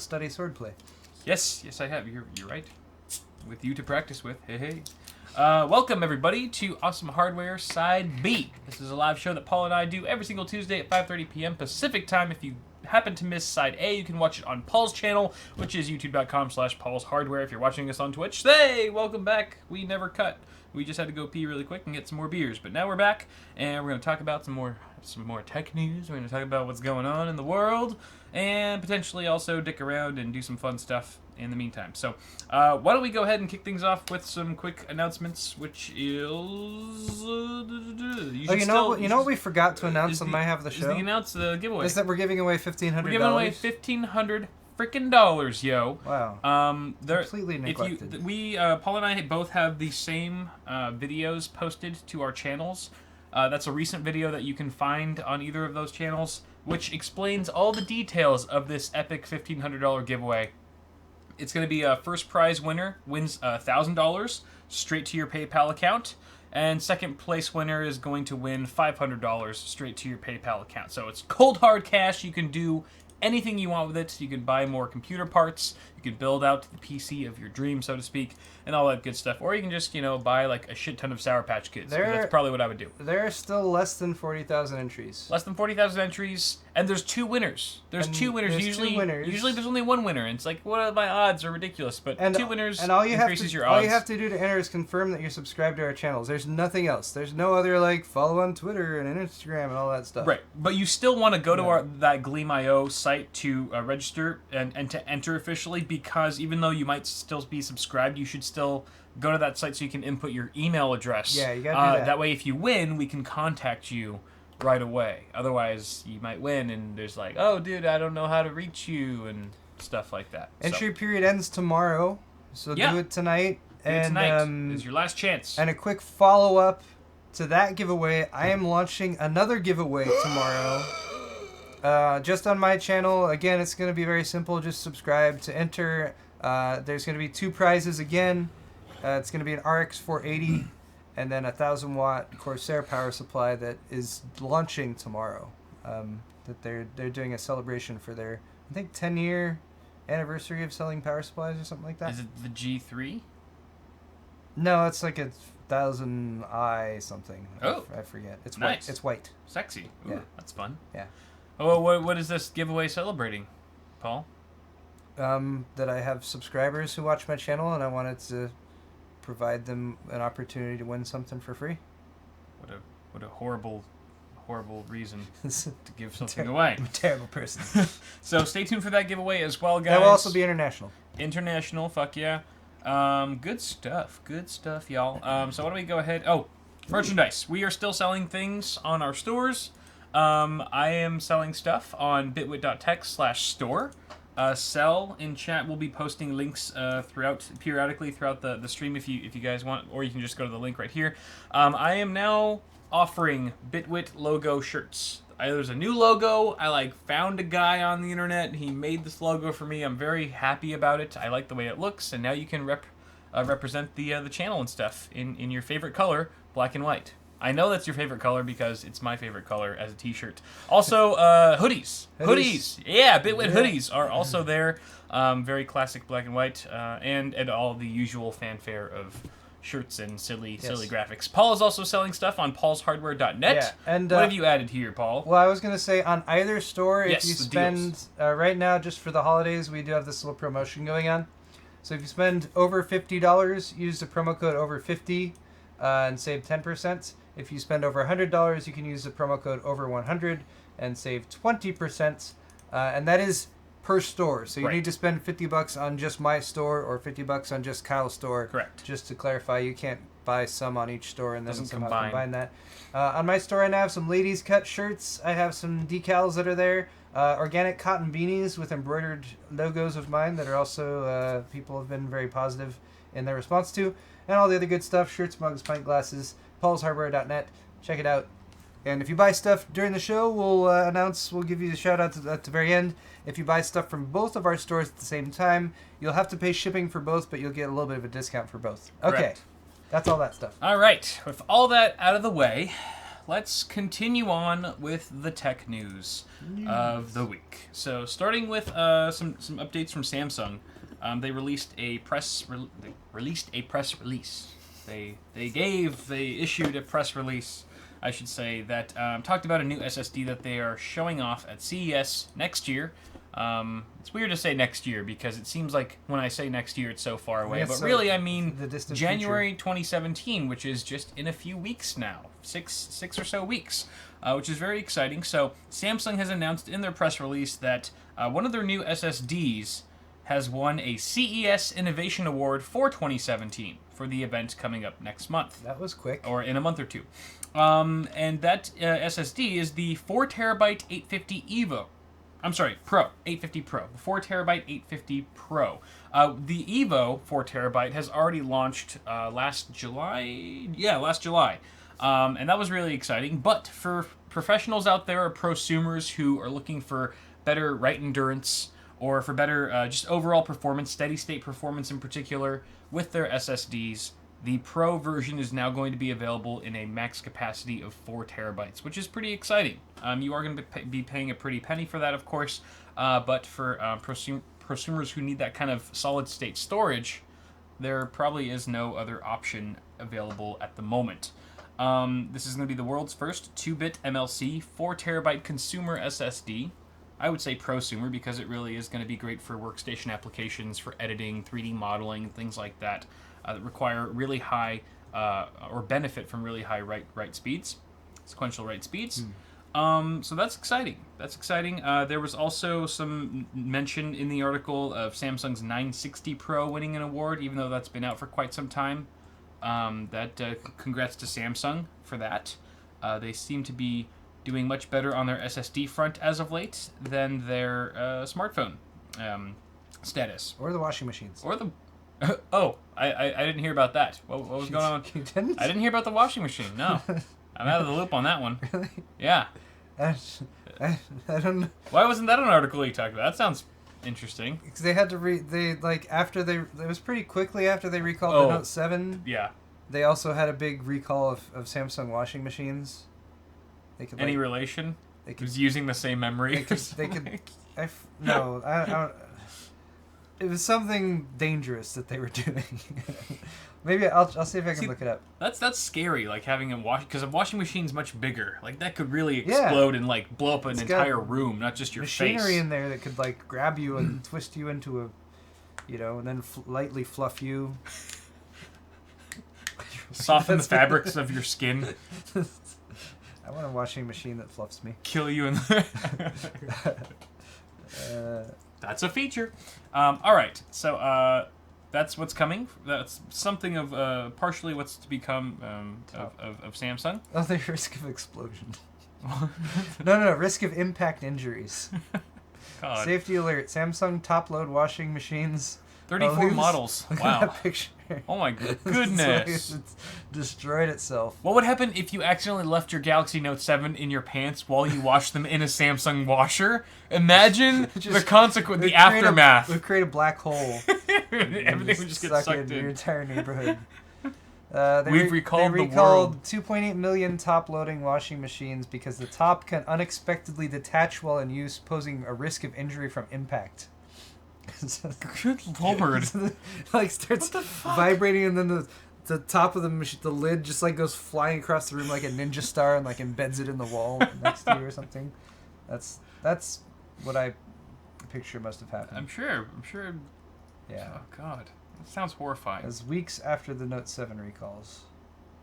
study swordplay. Yes, I have. You're right. With you to practice with. Hey. Welcome, everybody, to Awesome Hardware Side B. This is a live show that Paul and I do every single Tuesday at 5:30 p.m. Pacific Time. If you happen to miss Side A, you can watch it on Paul's channel, which is youtube.com/Paul's Hardware. If you're watching us on Twitch, hey, welcome back. We never cut. We just had to go pee really quick and get some more beers. But now we're back, and we're going to talk about some more tech news. We're going to talk about what's going on in the world, and potentially also dick around and do some fun stuff in the meantime. So why don't we go ahead and kick things off with some quick announcements, which is... you know what we forgot to announce on my half of the show? Announce the giveaway. Is that we're giving away $1,500. We're giving away $1,500 freaking dollars, yo. Wow. Completely neglected. Paul and I both have the same videos posted to our channels. That's a recent video that you can find on either of those channels, which explains all the details of this epic $1,500 giveaway. It's going to be a first prize winner wins $1,000 straight to your PayPal account, and second place winner is going to win $500 straight to your PayPal account. So it's cold hard cash. You can do anything you want with it. You can buy more computer parts. You can build out the PC of your dream, so to speak, and all that good stuff. Or you can just, buy like a shit ton of Sour Patch Kids. That's probably what I would do. There are still less than 40,000 entries. Less than 40,000 entries, and there's two winners. Usually there's only one winner, and it's like, what, my odds are ridiculous, but two winners increases your odds. All you have to do to enter is confirm that you're subscribed to our channels. There's nothing else. There's no other, follow on Twitter and Instagram and all that stuff. Right, but you still want to go to that Gleam.io site to register and to enter officially, because even though you might still be subscribed, you should still go to that site so you can input your email address. Yeah, you gotta do that. That way, if you win, we can contact you right away. Otherwise, you might win, and there's like, oh, dude, I don't know how to reach you, and stuff like that. Entry period ends tomorrow, so do it tonight. Tonight is your last chance. And a quick follow-up to that giveaway, I am launching another giveaway tomorrow. Just on my channel. Again, it's going to be very simple. Just subscribe to enter. There's going to be two prizes again. It's going to be an RX 480 and then a 1,000-watt Corsair power supply that is launching tomorrow. That they're doing a celebration for their, I think, 10-year anniversary of selling power supplies or something like that. Is it the G3? No, it's like a 1,000i something. Oh, I forget. It's nice. White. It's white. Sexy. Ooh, yeah, that's fun. Yeah. Oh, what is this giveaway celebrating, Paul? That I have subscribers who watch my channel, and I wanted to provide them an opportunity to win something for free. What a horrible reason to give something away. I'm a terrible person. So stay tuned for that giveaway as well, guys. That will also be international. International, fuck yeah. Good stuff, y'all. So why don't we go ahead? Oh, merchandise. We are still selling things on our stores. I am selling stuff on bitwit.tech/store. Sell in chat. We'll be posting links periodically throughout the stream if you guys want, or you can just go to the link right here. I am now offering Bitwit logo shirts. There's a new logo. I found a guy on the internet. He made this logo for me. I'm very happy about it. I like the way it looks, and now you can represent the channel and stuff in your favorite color, black and white. I know that's your favorite color because it's my favorite color as a t-shirt. Also, hoodies. Yeah, Bitwit hoodies are also there. Very classic black and white, and all the usual fanfare of shirts and silly graphics. Paul is also selling stuff on paulshardware.net. Yeah, and what have you added here, Paul? Well, I was going to say on either store, if you spend right now, just for the holidays, we do have this little promotion going on. So if you spend over $50, use the promo code over50 and save 10%. If you spend over $100, you can use the promo code over100 and save 20%. And that is per store. So you need to spend $50 on just my store or $50 on just Kyle's store. Correct. Just to clarify, you can't buy some on each store and then somehow combine that. On my store, I now have some ladies cut shirts. I have some decals that are there. Organic cotton beanies with embroidered logos of mine that are also people have been very positive in their response to. And all the other good stuff, shirts, mugs, pint glasses, paulshardware.net. Check it out. And if you buy stuff during the show, we'll give you the shout out at the very end. If you buy stuff from both of our stores at the same time, you'll have to pay shipping for both, but you'll get a little bit of a discount for both. Okay. Correct. That's all that stuff. All right. With all that out of the way, let's continue on with the tech news of the week. So, starting with some updates from Samsung. They released a press release. They issued a press release, I should say, that talked about a new SSD that they are showing off at CES next year. It's weird to say next year because it seems like when I say next year it's so far away, but really I mean January 2017, which is just in a few weeks now, six or so weeks, which is very exciting. So Samsung has announced in their press release that one of their new SSDs has won a CES Innovation Award for 2017 for the event coming up next month. That was quick. Or in a month or two. And that SSD is the 4TB 850 EVO. I'm sorry, Pro. 850 Pro. 4TB 850 Pro. The EVO 4TB has already launched last July. Yeah, last July. And that was really exciting. But for professionals out there or prosumers who are looking for better write endurance, or for better just overall performance, steady-state performance in particular, with their SSDs, the Pro version is now going to be available in a max capacity of 4 terabytes, which is pretty exciting. You are going to be paying a pretty penny for that, of course, but for prosumers who need that kind of solid-state storage, there probably is no other option available at the moment. This is going to be the world's first 2-bit MLC 4 terabyte consumer SSD. I would say prosumer because it really is going to be great for workstation applications, for editing, 3D modeling, things like that that require really high or benefit from really high write speeds, sequential write speeds. So that's exciting. That's exciting. There was also some mention in the article of Samsung's 960 Pro winning an award, even though that's been out for quite some time. Congrats to Samsung for that. They seem to be doing much better on their SSD front as of late than their smartphone status. Or the washing machines. Or the... I didn't hear about that. What was going on? You didn't? I didn't hear about the washing machine, no. I'm out of the loop on that one. Really? Yeah. I don't know. Why wasn't that an article you talked about? That sounds interesting. Because they had to it was pretty quickly after they recalled the Note 7. Yeah. They also had a big recall of Samsung washing machines. They could, Any relation? They could, it was using the same memory. No, I don't. It was something dangerous that they were doing. Maybe I'll see if I can look it up. That's scary, like having because a washing machine's much bigger. Like that could really explode and like blow up an entire room, not just your machinery face. in there that could like grab you and twist you into a, and then lightly fluff you. Soften the fabrics of your skin. I want a washing machine that fluffs me. Kill you in the... That's a feature. All right, so that's what's coming. That's something of partially what's to become of Samsung. Oh, the risk of explosion. No, risk of impact injuries. God. Safety alert, Samsung top-load washing machines. 34 models. Look Wow. at that picture. Oh my goodness. It's destroyed itself. What would happen if you accidentally left your Galaxy Note 7 in your pants while you washed them in a Samsung washer? Imagine the consequence, the aftermath. It would create a black hole. Everything would just get sucked in. Your entire neighborhood. We've recalled the world. They recalled 2.8 million top-loading washing machines because the top can unexpectedly detach while in use, posing a risk of injury from impact. Good lord! Like starts vibrating, and then the top of the lid just like goes flying across the room like a ninja star, and like embeds it in the wall next to you or something. That's what I picture must have happened. I'm sure. Yeah. Oh god, that sounds horrifying. It was weeks after the Note 7 recalls.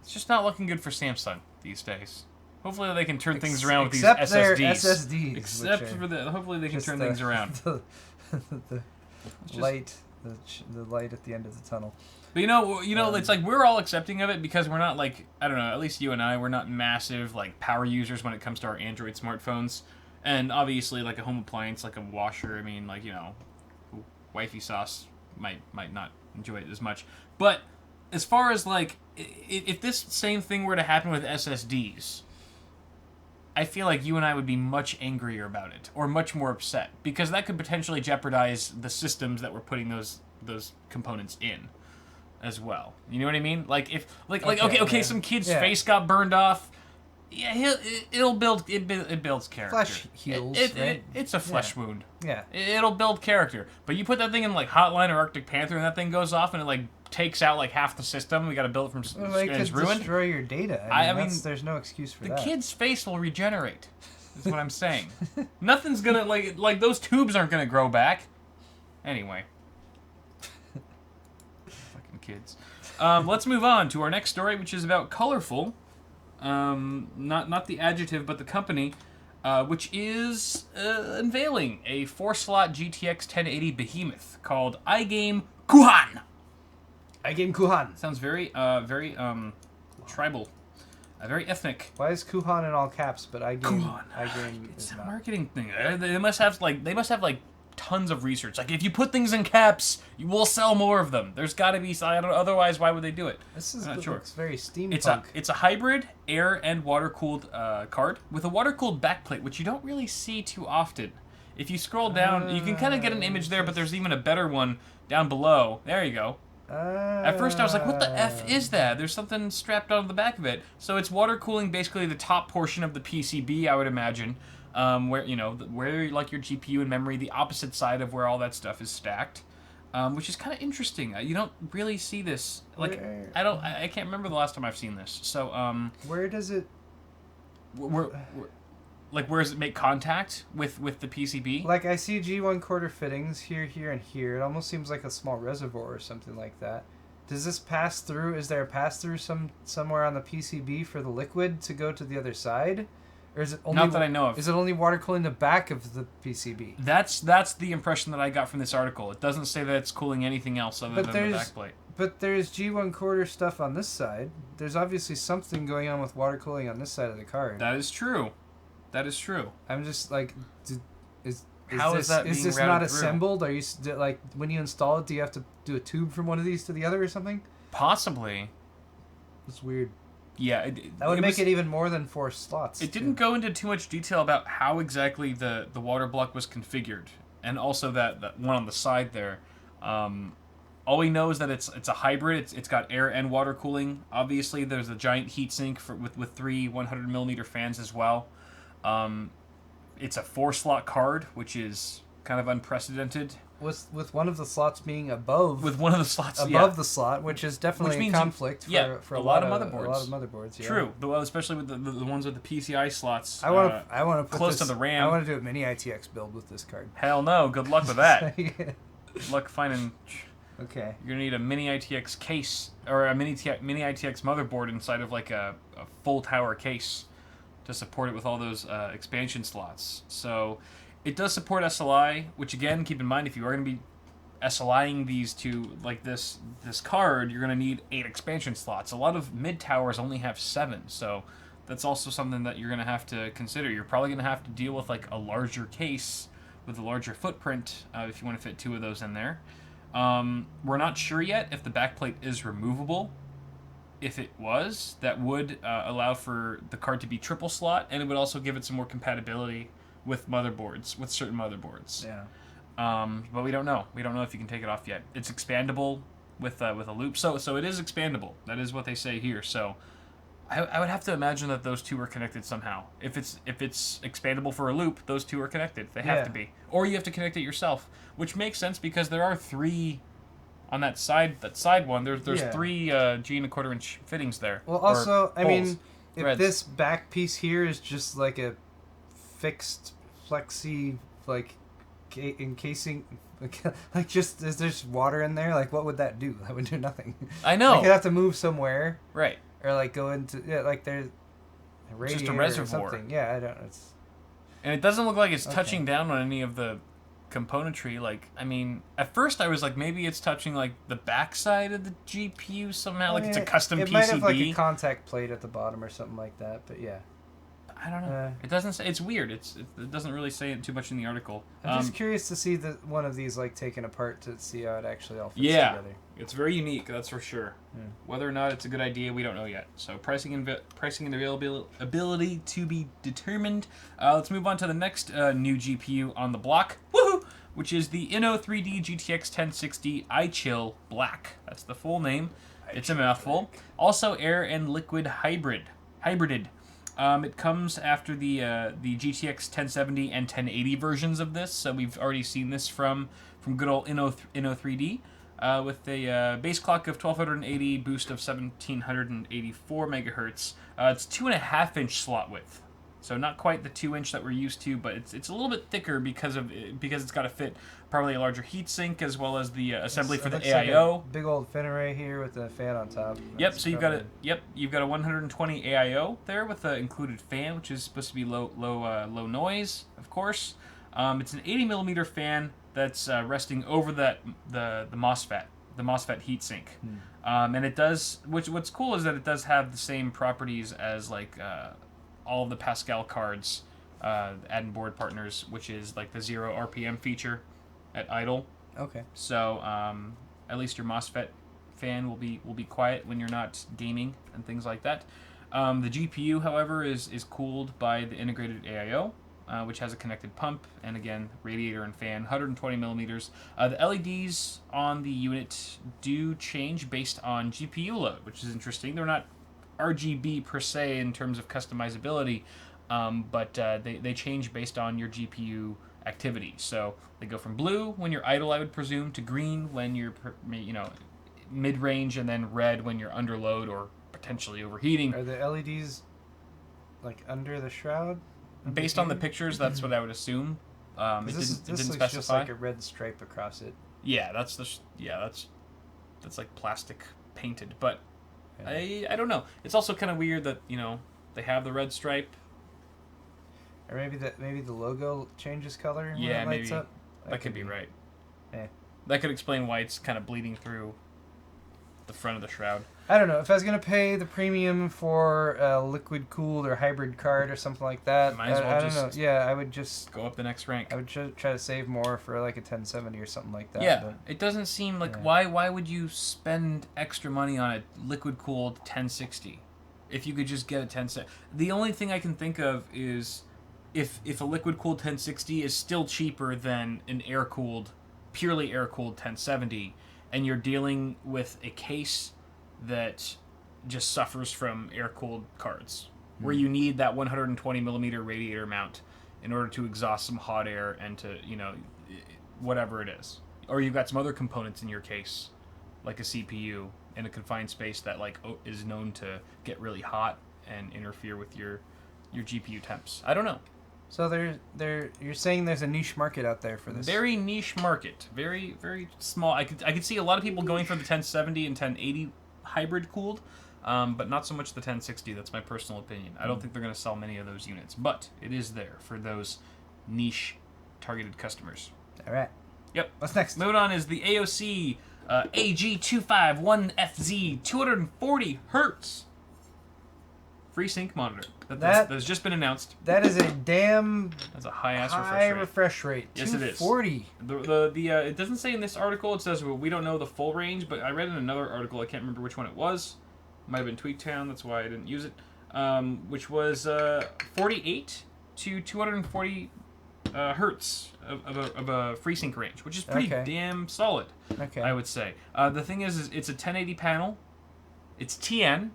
It's just not looking good for Samsung these days. Hopefully they can turn things around with these SSDs. Their SSDs. Except for hopefully they can turn things around. The light at the end of the tunnel. But it's like we're all accepting of it because we're not like, I don't know, at least you and I, we're not massive like power users when it comes to our Android smartphones. And obviously like a home appliance like a washer, I mean like, wifey sauce might not enjoy it as much. But as far as like if this same thing were to happen with SSDs, I feel like you and I would be much angrier about it, or much more upset, because that could potentially jeopardize the systems that we're putting those components in, as well. You know what I mean? Like if okay, some kid's face got burned off, Yeah, it builds character. Flesh heals, right? It's a flesh wound. Yeah. It'll build character. But you put that thing in like Hotline or Arctic Panther, and that thing goes off, and it like takes out like half the system. We got to build it from It it's could ruined. destroy your data. I mean, there's no excuse for that. The kid's face will regenerate. Is what I'm saying. Nothing's gonna like those tubes aren't gonna grow back. Anyway. Fucking kids. Let's move on to our next story, which is about Colorful. Not the adjective, but the company, which is unveiling a 4-slot GTX 1080 behemoth called iGame KUHAN. iGame KUHAN. Sounds very tribal, very ethnic. Why is KUHAN in all caps, but iGame It's a marketing thing. They must have like tons of research. Like if you put things in caps, you will sell more of them. There's got to be. Otherwise, why would they do it? I'm not sure. Looks very steampunk. It's a hybrid air and water cooled card with a water cooled backplate, which you don't really see too often. If you scroll down, you can kind of get an image there, but there's even a better one down below. There you go. At first I was like, what the F is that? There's something strapped onto the back of it. So it's water cooling basically the top portion of the PCB, I would imagine, where like your GPU and memory, the opposite side of where all that stuff is stacked, which is kind of interesting. You don't really see this. Like I can't remember the last time I've seen this. So where does it? Where does it make contact with the PCB? Like, I see G1/4 fittings here, and here. It almost seems like a small reservoir or something like that. Does this pass through? Is there a pass-through somewhere on the PCB for the liquid to go to the other side? Or is it only... Not that I know of. Is it only water cooling the back of the PCB? That's the impression that I got from this article. It doesn't say that it's cooling anything else other than the backplate. But there's G1/4 stuff on this side. There's obviously something going on with water cooling on this side of the card. That is true. That is true. I'm just like, is this not assembled? Are you like, when you install it, do you have to do a tube from one of these to the other or something? Possibly. It's weird. Yeah, that would make it even more than 4 slots. It didn't go into too much detail about how exactly the water block was configured, and also that one on the side there. All we know is that it's a hybrid. It's got air and water cooling. Obviously, there's a giant heatsink with 3 100mm fans as well. It's a 4-slot card, which is kind of unprecedented. With one of the slots being above. With one of the slots above the slot, which is definitely a conflict for a lot of motherboards. A lot of motherboards. Yeah. True, especially with the ones with the PCI slots. I want to put close to the RAM. I want to do a mini ITX build with this card. Hell no! Good luck with that. Good luck finding. Okay. You're gonna need a mini ITX case or a mini ITX motherboard inside of like a full tower case to support it with all those expansion slots. So it does support SLI, which again, keep in mind, if you are going to be SLIing these to like this card, you're going to need 8 expansion slots. A lot of mid towers only have 7, so that's also something that you're going to have to consider. You're probably going to have to deal with like a larger case with a larger footprint if you want to fit 2 of those in there. We're not sure yet if the backplate is removable. If it was, that would allow for the card to be triple slot, and it would also give it some more compatibility with motherboards, with certain motherboards. Yeah. But we don't know. We don't know if you can take it off yet. It's expandable with a loop, so it is expandable. That is what they say here. So I would have to imagine that those 2 are connected somehow. If it's expandable for a loop, those 2 are connected. They have to be, or you have to connect it yourself, which makes sense because there are 3. On that side one, there's 3 G1/4 inch fittings there. Well, also, I mean, if threads. this back piece here is just like a fixed flexi, like encasing, like just is there water in there? Like, what would that do? That would do nothing. I know. Like, you'd have to move somewhere, right? Or like go into like there's a radiator just a reservoir. Or something. Yeah, I don't. It's and it doesn't look like it's touching down on any of the componentry. Like, I mean, at first I was like, maybe it's touching like the backside of the GPU somehow. Like it's a custom PCB. It might have like a contact plate at the bottom or something like that. But yeah, I don't know. It doesn't say. It's weird. It doesn't really say it too much in the article. I'm just curious to see one of these like taken apart to see how it actually all fits together. It's very unique, that's for sure. Yeah. Whether or not it's a good idea, we don't know yet. So pricing and availability to be determined. Let's move on to the next new GPU on the block. Woohoo! Which is the Inno3D GTX 1060 iChill Black. That's the full name. It's a mouthful. Also air and liquid hybrided. It comes after the GTX 1070 and 1080 versions of this, so we've already seen this from good old Inno3D. With a base clock of 1280, boost of 1784 megahertz. It's 2.5-inch slot width, so not quite the 2-inch that we're used to, but it's a little bit thicker because it's got to fit probably a larger heatsink as well as the assembly for the AIO. Like a big old fin array here with a fan on top. Yep. So you've got a 120 AIO there with the included fan, which is supposed to be low noise, of course. It's an 80 millimeter fan that's resting over the MOSFET heatsink, and it does. What's cool is that it does have the same properties as like all of the Pascal cards, add-in board partners, which is like the 0 RPM feature at idle. Okay. So at least your MOSFET fan will be quiet when you're not gaming and things like that. The GPU, however, is cooled by the integrated AIO. Which has a connected pump, and again, radiator and fan, 120 millimeters. The LEDs on the unit do change based on GPU load, which is interesting. They're not RGB per se in terms of customizability, but they change based on your GPU activity. So they go from blue when you're idle, I would presume, to green when you're mid-range, and then red when you're under load or potentially overheating. Are the LEDs like under the shroud? Based on the pictures, that's what I would assume. It didn't specify. Just like a red stripe across it. Yeah, that's like plastic painted, but yeah. I don't know. It's also kind of weird that they have the red stripe. Or maybe the logo changes color. Yeah, when it lights maybe up. that could be right. Yeah. That could explain why it's kind of bleeding through the front of the shroud. I don't know. If I was going to pay the premium for a liquid cooled or hybrid card or something like that, Might as well I don't know. Yeah, I would just go up the next rank. I would try to save more for like a 1070 or something like that. Yeah, but, it doesn't seem like yeah. why would you spend extra money on a liquid cooled 1060 if you could just get a 1070? The only thing I can think of is if a liquid cooled 1060 is still cheaper than an purely air cooled 1070, and you're dealing with a case that just suffers from air-cooled cards, where you need that 120 millimeter radiator mount in order to exhaust some hot air and to, whatever it is. Or you've got some other components in your case, like a CPU in a confined space that is known to get really hot and interfere with your GPU temps. I don't know. So you're saying there's a niche market out there for this? Very niche market, very very small. I could see a lot of people going for the 1070 and 1080 hybrid cooled, but not so much the 1060. That's my personal opinion. I don't think they're going to sell many of those units, but it is there for those niche targeted customers. All right. Yep. What's next? Moving on is the AOC AG251FZ 240 hertz FreeSync monitor that's just been announced. That is a damn that's a high refresh rate. Yes, it is. 240. It doesn't say in this article. It says we don't know the full range, but I read in another article. I can't remember which one it was. Might have been Tweaktown. That's why I didn't use it. Which was 48 to 240 hertz of a FreeSync range, which is pretty damn solid. Okay. I would say. The thing is it's a 1080 panel. It's TN.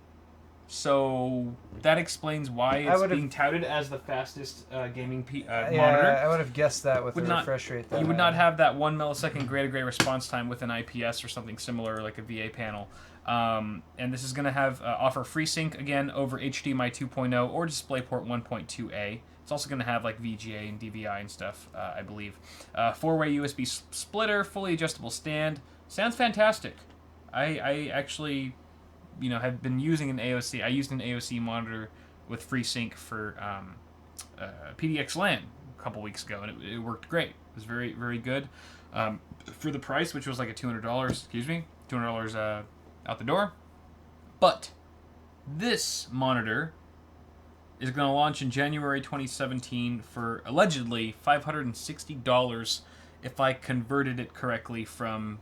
So that explains why it's being touted as the fastest gaming monitor. Yeah, I would have guessed that with the refresh rate. You would not have that 1 millisecond gray-to-gray response time with an IPS or something similar like a VA panel. And this is going to have offer FreeSync again over HDMI 2.0 or DisplayPort 1.2a. It's also going to have like VGA and DVI and stuff, I believe. 4-way USB splitter, fully adjustable stand. Sounds fantastic. I actually have been using an AOC. I used an AOC monitor with FreeSync for PDX LAN a couple weeks ago, and it worked great. It was very, very good. For the price, which was like $200 out the door. But this monitor is going to launch in January 2017 for allegedly $560 if I converted it correctly from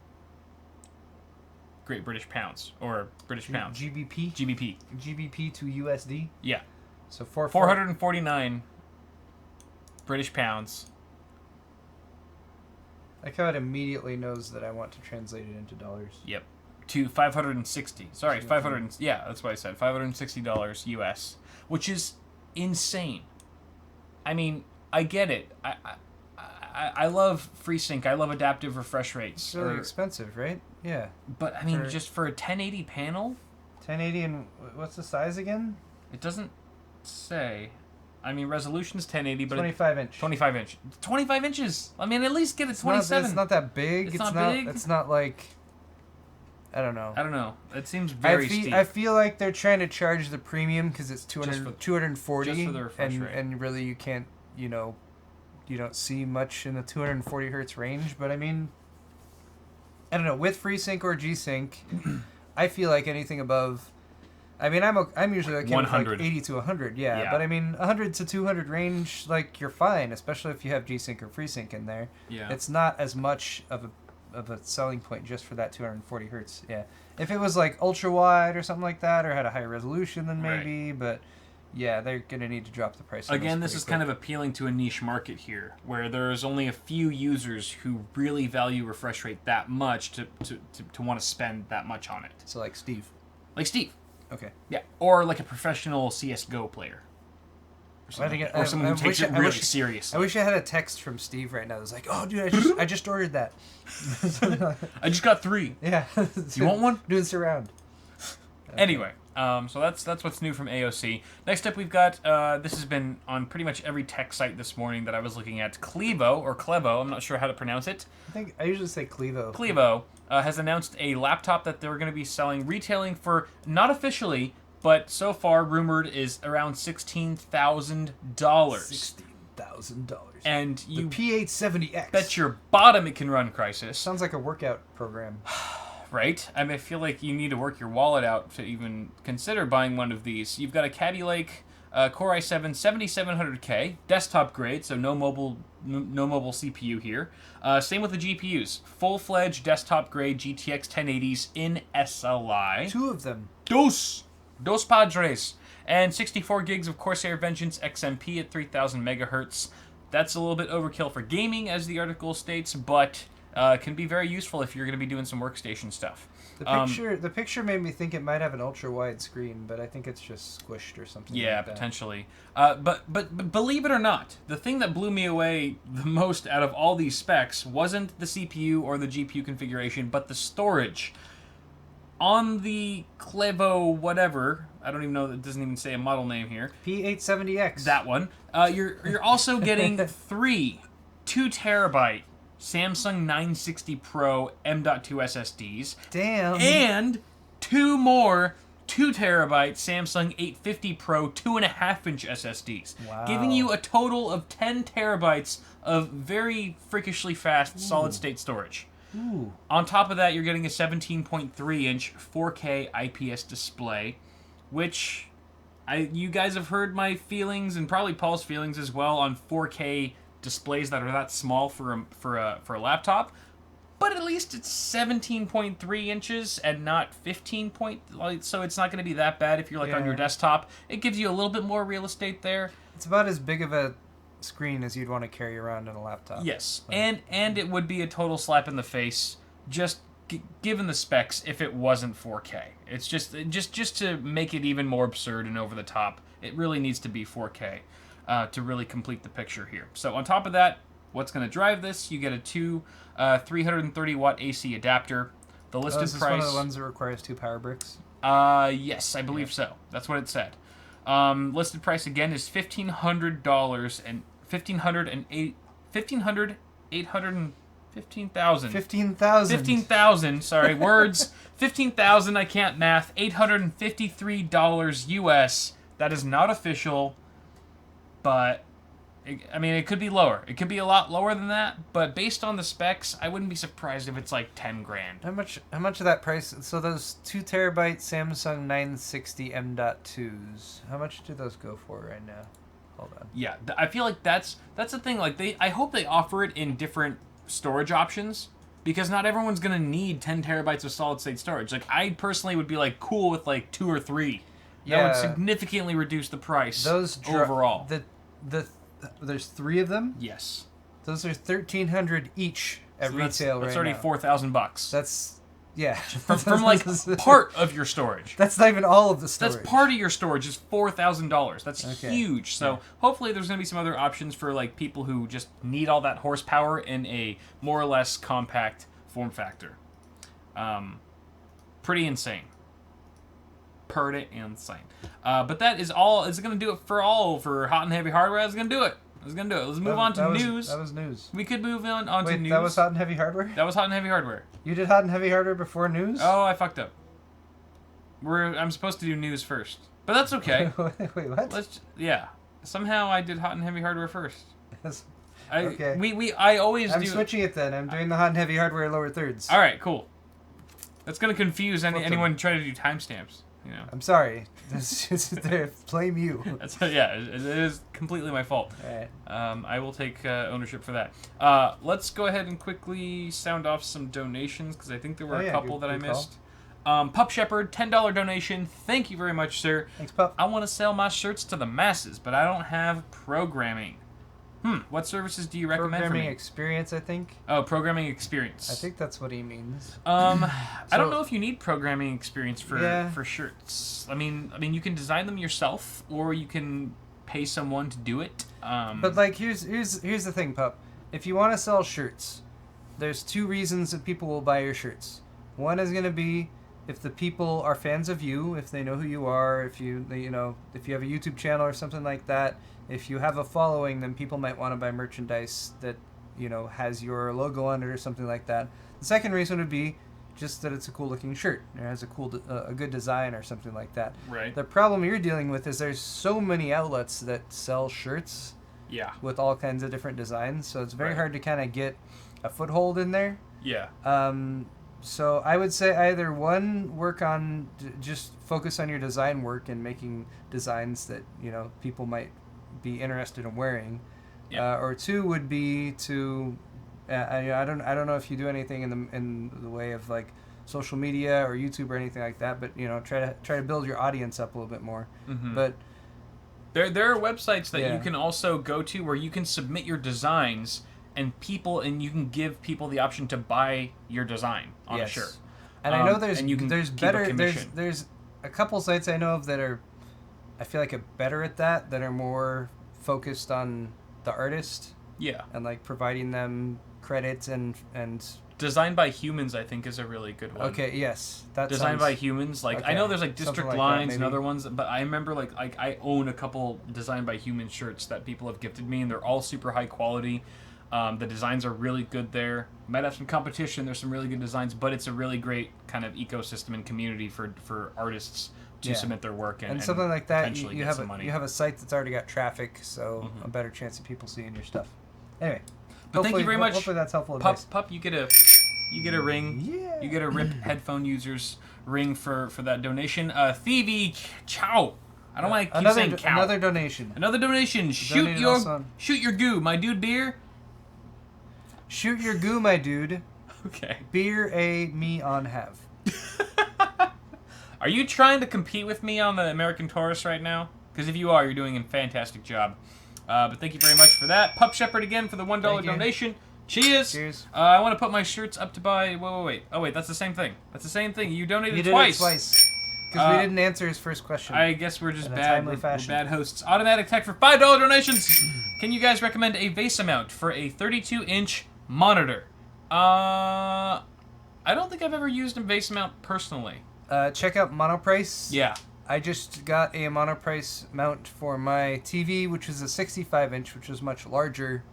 Great British Pounds or British Pounds. GBP? GBP to USD? Yeah. So 449 British Pounds. Like how it immediately knows that I want to translate it into dollars. Yep. To 560. Sorry, 500. Yeah, that's what I said. $560 US, which is insane. I mean, I get it. I love FreeSync. I love adaptive refresh rates. It's really expensive, right? Yeah. But, I mean, just for a 1080 panel? 1080 and what's the size again? It doesn't say. I mean, resolution's 1080, but 25 inch. 25 inch. 25 inches. I mean, at least get it 27. It's not that big. It's not big. It's not like. I don't know. It seems very steep. I feel like they're trying to charge the premium because it's 240. Just for the refresh rate. And really, you can't. You don't see much in the 240 hertz range. But I mean, I don't know. With FreeSync or G-Sync, I feel like anything above. I mean, I'm usually okay with like 80 to 100, yeah. But I mean, 100 to 200 range, like, you're fine, especially if you have G-Sync or FreeSync in there. Yeah. It's not as much of a selling point just for that 240 hertz, yeah. If it was like ultra wide or something like that, or had a higher resolution, then maybe. Right. But yeah, they're gonna need to drop the price. Again, this is kind of appealing to a niche market here, where there's only a few users who really value refresh rate that much to want to spend that much on it. So like Steve. Like Steve. Okay. Yeah, or like a professional CS:GO player. Or someone who takes it really serious. I wish I had a text from Steve right now. It was like, "Oh, dude, I just ordered that. I just got 3. Yeah. You want one? Doing surround." Okay. Anyway, so that's what's new from AOC. Next up, we've got this has been on pretty much every tech site this morning that I was looking at. Clevo. I'm not sure how to pronounce it. I usually say Clevo. Clevo has announced a laptop that they're going to be retailing for, not officially, but so far rumored is around $16,000. $16,000. And the P870X. Bet your bottom it can run Crysis. Sounds like a workout program. Right? I mean, I feel like you need to work your wallet out to even consider buying one of these. You've got a Kaby Lake Core i7 7700K, desktop grade, so no mobile CPU here. Same with the GPUs. Full-fledged desktop grade GTX 1080s in SLI. 2 of them. Dos Padres. And 64 gigs of Corsair Vengeance XMP at 3000 megahertz. That's a little bit overkill for gaming, as the article states, but can be very useful if you're going to be doing some workstation stuff. The picture made me think it might have an ultra-wide screen, but I think it's just squished or something like that. Yeah, potentially. But believe it or not, the thing that blew me away the most out of all these specs wasn't the CPU or the GPU configuration, but the storage. On the Clevo whatever, I don't even know, it doesn't even say a model name here. P870X. That one. You're also getting 3 2TB Samsung 960 Pro M.2 SSDs. Damn. And 2 more 2TB Samsung 850 Pro 2.5-inch SSDs. Wow. Giving you a total of 10 terabytes of very freakishly fast solid-state storage. Ooh. On top of that, you're getting a 17.3-inch 4K IPS display, which you guys have heard my feelings, and probably Paul's feelings as well, on 4K displays that are that small for a laptop. But at least it's 17.3 inches and not 15 point, so it's not going to be that bad if you're on your desktop. It gives you a little bit more real estate there. It's about as big of a screen as you'd want to carry around on a laptop. Yes, and it would be a total slap in the face, just given the specs, if it wasn't 4K. It's just to make it even more absurd and over the top. It really needs to be 4K to really complete the picture here. So on top of that, what's going to drive this? You get a 330 watt AC adapter. The listed price. Is this one of the ones that requires 2 power bricks? Yes, I believe so. That's what it said. Listed price again is $1,500 and $15,000. 15,000. Sorry, words. 15,000. I can't math. $853 US. That is not official, but it could be lower. It could be a lot lower than that. But based on the specs, I wouldn't be surprised if it's like $10,000. How much of that price? So those 2 terabyte Samsung 960 M.2s. How much do those go for right now? Hold on. Yeah, I feel like that's the thing. Like I hope they offer it in different storage options, because not everyone's gonna need 10 terabytes of solid state storage. Like I personally would be like cool with like 2 or 3. That would significantly reduce the price overall. There's 3 of them. Yes. Those are $1,300 each at retail right now. That's already $4,000. Yeah. From like part of your storage. That's not even all of the storage. That's part of your storage is $4,000. That's huge. So hopefully there's going to be some other options for like people who just need all that horsepower in a more or less compact form factor. Pretty insane. Pretty insane. But that is all. Is going to do it for Hot and Heavy Hardware. That's going to do it. Let's move on to news. That was news. We could move on to news. That was Hot and Heavy Hardware? That was Hot and Heavy Hardware. You did Hot and Heavy Hardware before news? Oh, I fucked up. I'm supposed to do news first. But that's okay. Wait, what? Somehow I did Hot and Heavy Hardware first. Okay. I always I'm switching it then. I'm doing the Hot and Heavy Hardware lower thirds. All right, cool. That's going to confuse anyone trying to do timestamps. You know. I'm sorry. Blame you. It is completely my fault. Right. I will take ownership for that. Let's go ahead and quickly sound off some donations because I think there were a couple that I missed. Pup Shepherd, $10 donation. Thank you very much, sir. Thanks, Pup. I want to sell my shirts to the masses, but I don't have programming. What services do you recommend for me? Programming experience, I think. Oh, programming experience. I think that's what he means. I don't know if you need programming experience for shirts. I mean, you can design them yourself, or you can pay someone to do it. But like, here's the thing, Pup. If you want to sell shirts, there's two reasons that people will buy your shirts. One is going to be if the people are fans of you, if they know who you are, if you have a YouTube channel or something like that. If you have a following, then people might want to buy merchandise that, has your logo on it or something like that. The second reason would be just that it's a cool-looking shirt. It has a good design or something like that. Right. The problem you're dealing with is there's so many outlets that sell shirts. Yeah. With all kinds of different designs, so it's very hard to kind of get a foothold in there. Yeah. So I would say either one, work on just focus on your design work and making designs that people might be interested in wearing, or two would be to I don't know if you do anything in the way of like social media or YouTube or anything like that, but try to build your audience up a little bit more. Mm-hmm. But there are websites that you can also go to where you can submit your designs and you can give people the option to buy your design on a shirt. And I know there's a couple sites I know of that are, I feel like, better at that are more focused on the artist. Yeah. And like providing them credits and Designed by Humans, I think, is a really good one. Okay, yes. Designed by Humans. Like, okay. I know there's like District Lines and other ones, but I remember like I own a couple Designed by Humans shirts that people have gifted me, and they're all super high quality. The designs are really good there. Might have some competition. There's some really good designs, but it's a really great kind of ecosystem and community for artists to submit their work and something like that. You have a site that's already got traffic, so a better chance of people seeing your stuff. Anyway, but thank you very much. Hopefully that's helpful advice. Pup, you get a ring. Yeah. You get a RIP headphone user's ring for that donation. Thievy Chow. I don't want to keep saying cow. Another donation. Shoot your goo, my dude. Beer. Shoot your goo, my dude. Okay. Beer me on have. Are you trying to compete with me on the American Taurus right now? Because if you are, you're doing a fantastic job. But thank you very much for that. Pup Shepherd again for the $1 donation. Cheers. Cheers. I want to put my shirts up to buy... Wait. Oh, wait, that's the same thing. You donated twice. Did it twice. Because we didn't answer his first question. I guess we're just bad. We're bad hosts. Automatic Tech for $5 donations. Can you guys recommend a base amount for a 32-inch monitor? I don't think I've ever used a base mount personally. Check out Monoprice. Yeah. I just got a Monoprice mount for my TV, which is a 65-inch, which is much larger.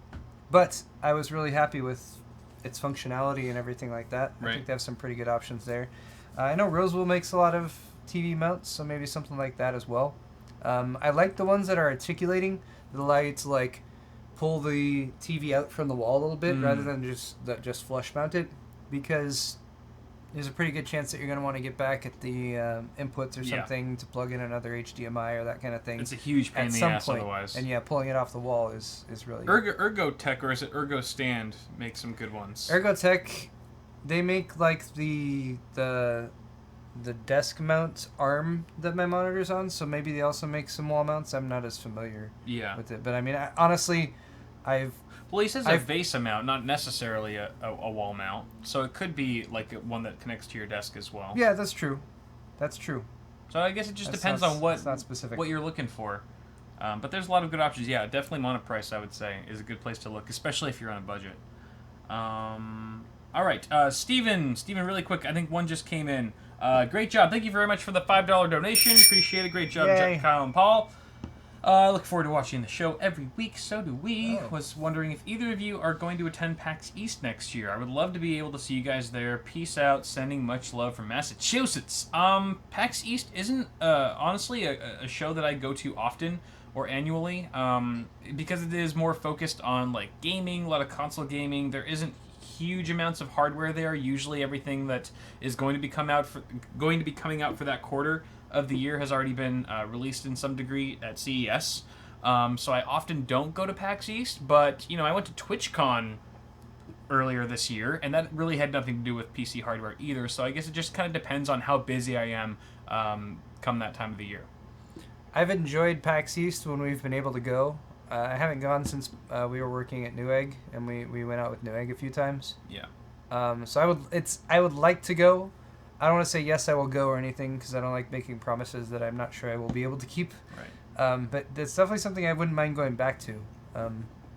But I was really happy with its functionality and everything like that. I think they have some pretty good options there. I know Rosewell makes a lot of TV mounts, so maybe something like that as well. I like the ones that are articulating, that allow you to like pull the TV out from the wall a little bit rather than just flush mount it, because there's a pretty good chance that you're going to want to get back at the inputs or something to plug in another HDMI or that kind of thing. It's a huge pain in the ass otherwise. And pulling it off the wall is really Ergotech, or is it Ergo Stand, makes some good ones. Ergotech, they make like the desk mount arm that my monitor's on, so maybe they also make some wall mounts. I'm not as familiar with it. But I mean, honestly, Well, he says a vase mount, not necessarily a wall mount. So it could be like one that connects to your desk as well. Yeah, that's true. That's true. So I guess it just depends on what you're looking for. But there's a lot of good options. Yeah, definitely Monoprice, I would say, is a good place to look, especially if you're on a budget. All right, Steven, really quick. I think one just came in. Great job. Thank you very much for the $5 donation. Appreciate it. Great job, Jeff, Kyle, and Paul. I look forward to watching the show every week. So do we. Was wondering if either of you are going to attend PAX East next year. I would love to be able to see you guys there. Peace out. Sending much love from Massachusetts. PAX East isn't honestly a show that I go to often or annually because it is more focused on like gaming, a lot of console gaming. There isn't huge amounts of hardware there. Usually everything that is going to be coming out for that quarter of the year has already been released in some degree at CES. So I often don't go to PAX East, but I went to TwitchCon earlier this year, and that really had nothing to do with PC hardware either. So I guess it just kind of depends on how busy I am come that time of the year. I've enjoyed PAX East when we've been able to go. I haven't gone since we were working at Newegg, and we went out with Newegg a few times. Yeah. So I would like to go. I don't want to say yes I will go or anything because I don't like making promises that I'm not sure I will be able to keep. Right. But it's definitely something I wouldn't mind going back to.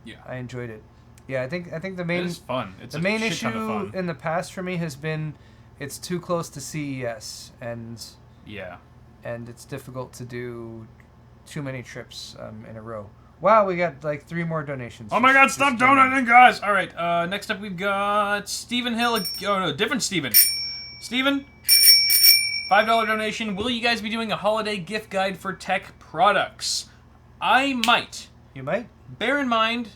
Yeah. I enjoyed it. Yeah, I think the main it is fun. It's the main issue in the past for me has been it's too close to CES and it's difficult to do too many trips in a row. Wow, we got like 3 more donations. Oh my God! Stop donating, guys! All right. Next up, we've got Stephen Hill. Oh no, different Stephen. Stephen, $5 donation. Will you guys be doing a holiday gift guide for tech products? I might. You might? Bear in mind,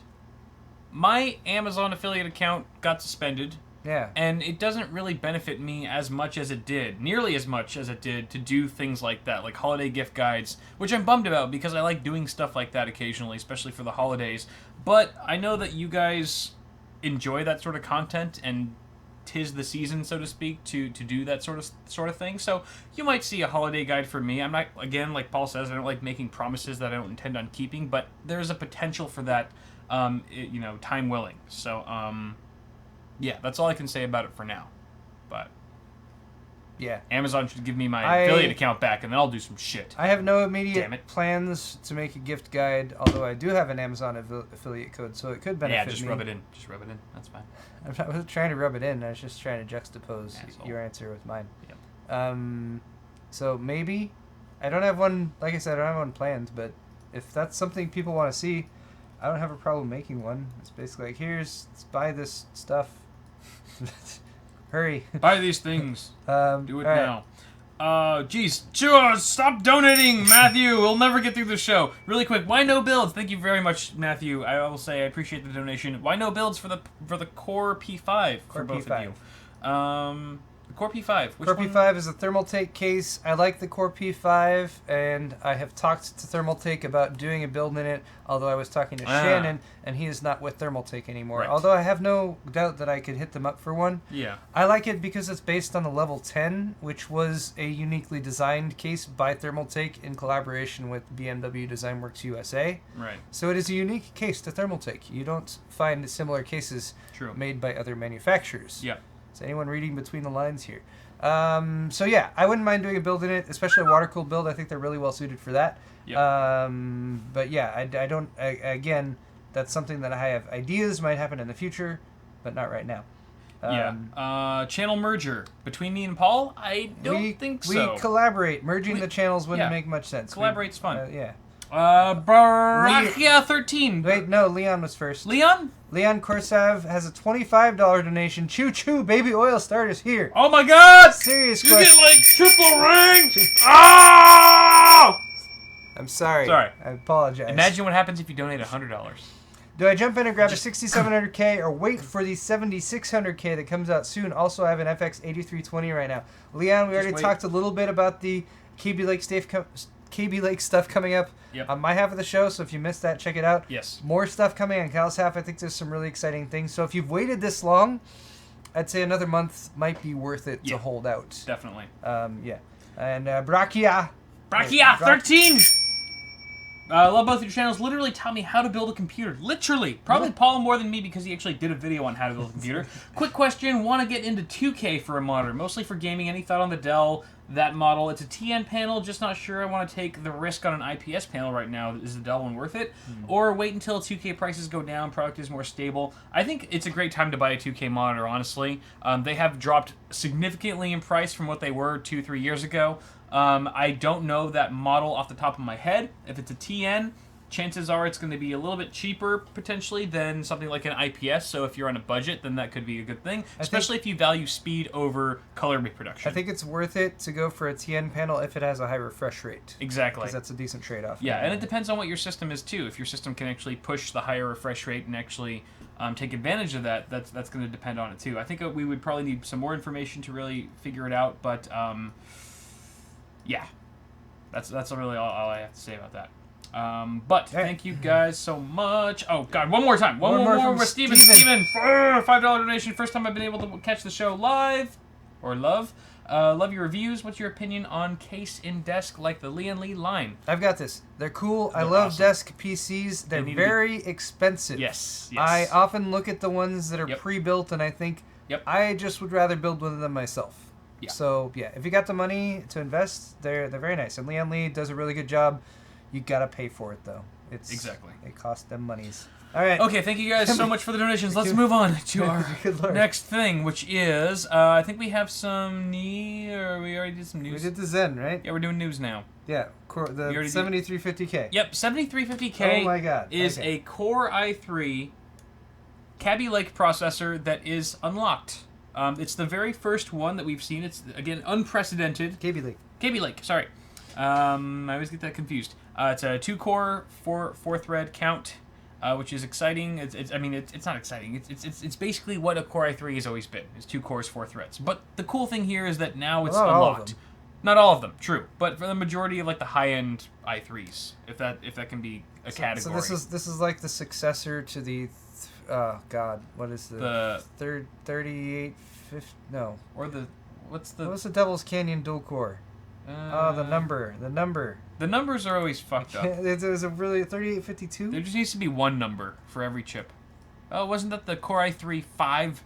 my Amazon affiliate account got suspended. Yeah. And it doesn't really benefit me as much as it did, nearly as much as it did to do things like that, like holiday gift guides, which I'm bummed about because I like doing stuff like that occasionally, especially for the holidays. But I know that you guys enjoy that sort of content, and 'tis the season, so to speak, to do that sort of thing. So you might see a holiday guide for me. I'm not, again, like Paul says, I don't like making promises that I don't intend on keeping, but there's a potential for that, time willing. So, yeah, that's all I can say about it for now. But yeah, Amazon should give me my affiliate account back, and then I'll do some shit. I have no immediate plans to make a gift guide, although I do have an Amazon affiliate code, so it could benefit me. Yeah, just rub it in. Just rub it in. That's fine. I wasn't trying to rub it in. I was just trying to juxtapose your answer with mine. Yep. So maybe. I don't have one, like I said, I don't have one planned, but if that's something people want to see, I don't have a problem making one. It's basically like, let's buy this stuff. Hurry. Buy these things. Do it now. Geez. Stop donating, Matthew. We'll never get through the show. Really quick, why no builds? Thank you very much, Matthew. I will say I appreciate the donation. Why no builds for the Core P5 for both of you? The Core P5. Core P5 is a Thermaltake case. I like the Core P5, and I have talked to Thermaltake about doing a build in it, although I was talking to Shannon, and he is not with Thermaltake anymore. Right. Although I have no doubt that I could hit them up for one. Yeah. I like it because it's based on the Level 10, which was a uniquely designed case by Thermaltake in collaboration with BMW DesignWorks USA. Right. So it is a unique case to Thermaltake. You don't find similar cases made by other manufacturers. Yeah. Is anyone reading between the lines here? So yeah, I wouldn't mind doing a build in it, especially a water-cooled build. I think they're really well suited for that. Yep. But yeah, I don't. Again, that's something that I have ideas might happen in the future, but not right now. Channel merger between me and Paul? I don't think so. We collaborate. Merging the channels wouldn't make much sense. Collaborate's fun. Yeah. Brachia 13. Wait, no, Leon was first. Leon Korsav has a $25 donation. Choo choo, baby oil starters here. Oh my God! Serious question. You get like triple ring. Oh! I'm sorry. I apologize. Imagine what happens if you donate $100. Do I jump in and grab a 6700K or wait for the 7600K that comes out soon? Also, I have an FX 8320 right now. Leon, we already talked a little bit about the KB Lake stuff coming up on my half of the show, so if you missed that, check it out. Yes. More stuff coming on Cal's half. I think there's some really exciting things. So if you've waited this long, I'd say another month might be worth it to hold out. Definitely. Yeah. And Brachia 13! Love both your channels. Literally taught me how to build a computer. Literally. Probably Paul more than me because he actually did a video on how to build a computer. Quick question. Want to get into 2K for a monitor. Mostly for gaming. Any thought on the Dell? That model. It's a TN panel. Just not sure I want to take the risk on an IPS panel right now. Is the Dell one worth it? Or wait until 2K prices go down. Product is more stable. I think it's a great time to buy a 2K monitor, honestly. They have dropped significantly in price from what they were 2-3 years ago. I don't know that model off the top of my head. If it's a TN, chances are it's going to be a little bit cheaper, potentially, than something like an IPS. So if you're on a budget, then that could be a good thing, especially if you value speed over color reproduction. I think it's worth it to go for a TN panel if it has a high refresh rate. Exactly. Because that's a decent trade-off. Yeah, and it depends on what your system is, too. If your system can actually push the higher refresh rate and actually take advantage of that, that's going to depend on it, too. I think we would probably need some more information to really figure it out, but yeah, that's really all I have to say about that. But thank you guys so much. Oh God, one more time. One more with Steven. Steven, $5 donation. First time I've been able to catch the show live, or love. Love your reviews. What's your opinion on case in desk like the Lian Li line? I've got this. They're cool. I love awesome. Desk PCs. They're very expensive. Yes. I often look at the ones that are pre-built and I think I just would rather build one of them myself. Yeah. So yeah, if you got the money to invest, they're very nice. And Lian Li does a really good job. You gotta pay for it though. It costs them monies. All right. Okay, thank you guys so much for the donations. Let's move on to our next thing, which is I think we have some or we already did some news. We did the Zen, right? Yeah, we're doing news now. Yeah, the 7350K. Yep, 7350K. Oh my God. Is a Core i3 Kaby Lake processor that is unlocked. It's the very first one that we've seen. It's again unprecedented. Kaby Lake. Sorry. I always get that confused. It's a 2-core, 4-thread count, which is exciting. It's not exciting. It's basically what a Core i3 has always been. It's 2 cores, 4 threads. But the cool thing here is that now it's unlocked. Not all of them, true. But for the majority of like the high-end i3s, if that can be a category. So this is like the successor to the what is the 3850? No. Or what's the Devil's Canyon dual core? The number. The numbers are always fucked up. There's a really 3852. There just needs to be one number for every chip. Oh, wasn't that the Core i3 5?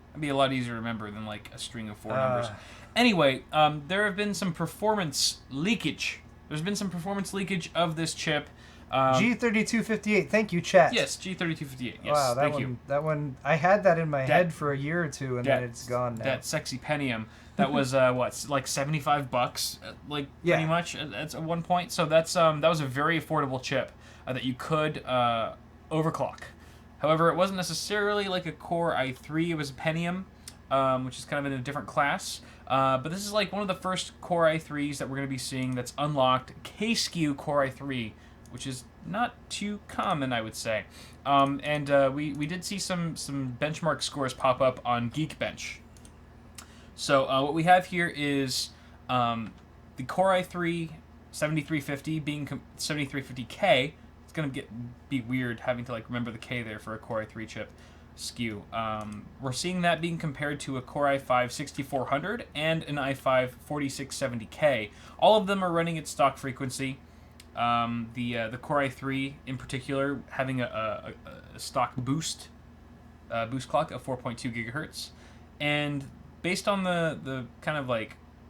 That'd be a lot easier to remember than like a string of 4 numbers. Anyway, there have been some performance leakage. There's been some performance leakage of this chip. G3258. Thank you, chat. Yes, G3258. Yes, wow, thank you. That one, I had that in my head for a year or two, and then it's gone now. That sexy Pentium. That was like $75, pretty much at one point. So that was a very affordable chip that you could overclock. However, it wasn't necessarily like a Core i3. It was a Pentium, which is kind of in a different class. But this is like one of the first Core i3s that we're going to be seeing that's unlocked. K-SKU Core i3, which is not too common, I would say. We did see some benchmark scores pop up on Geekbench. So what we have here is the Core i3 7350 being 7350K. It's going to be weird having to remember the K there for a Core i3 chip SKU. We're seeing that being compared to a Core i5 6400 and an i5 4670K. All of them are running at stock frequency. The Core i3 in particular having a stock boost clock of 4.2 gigahertz, and based on the kind of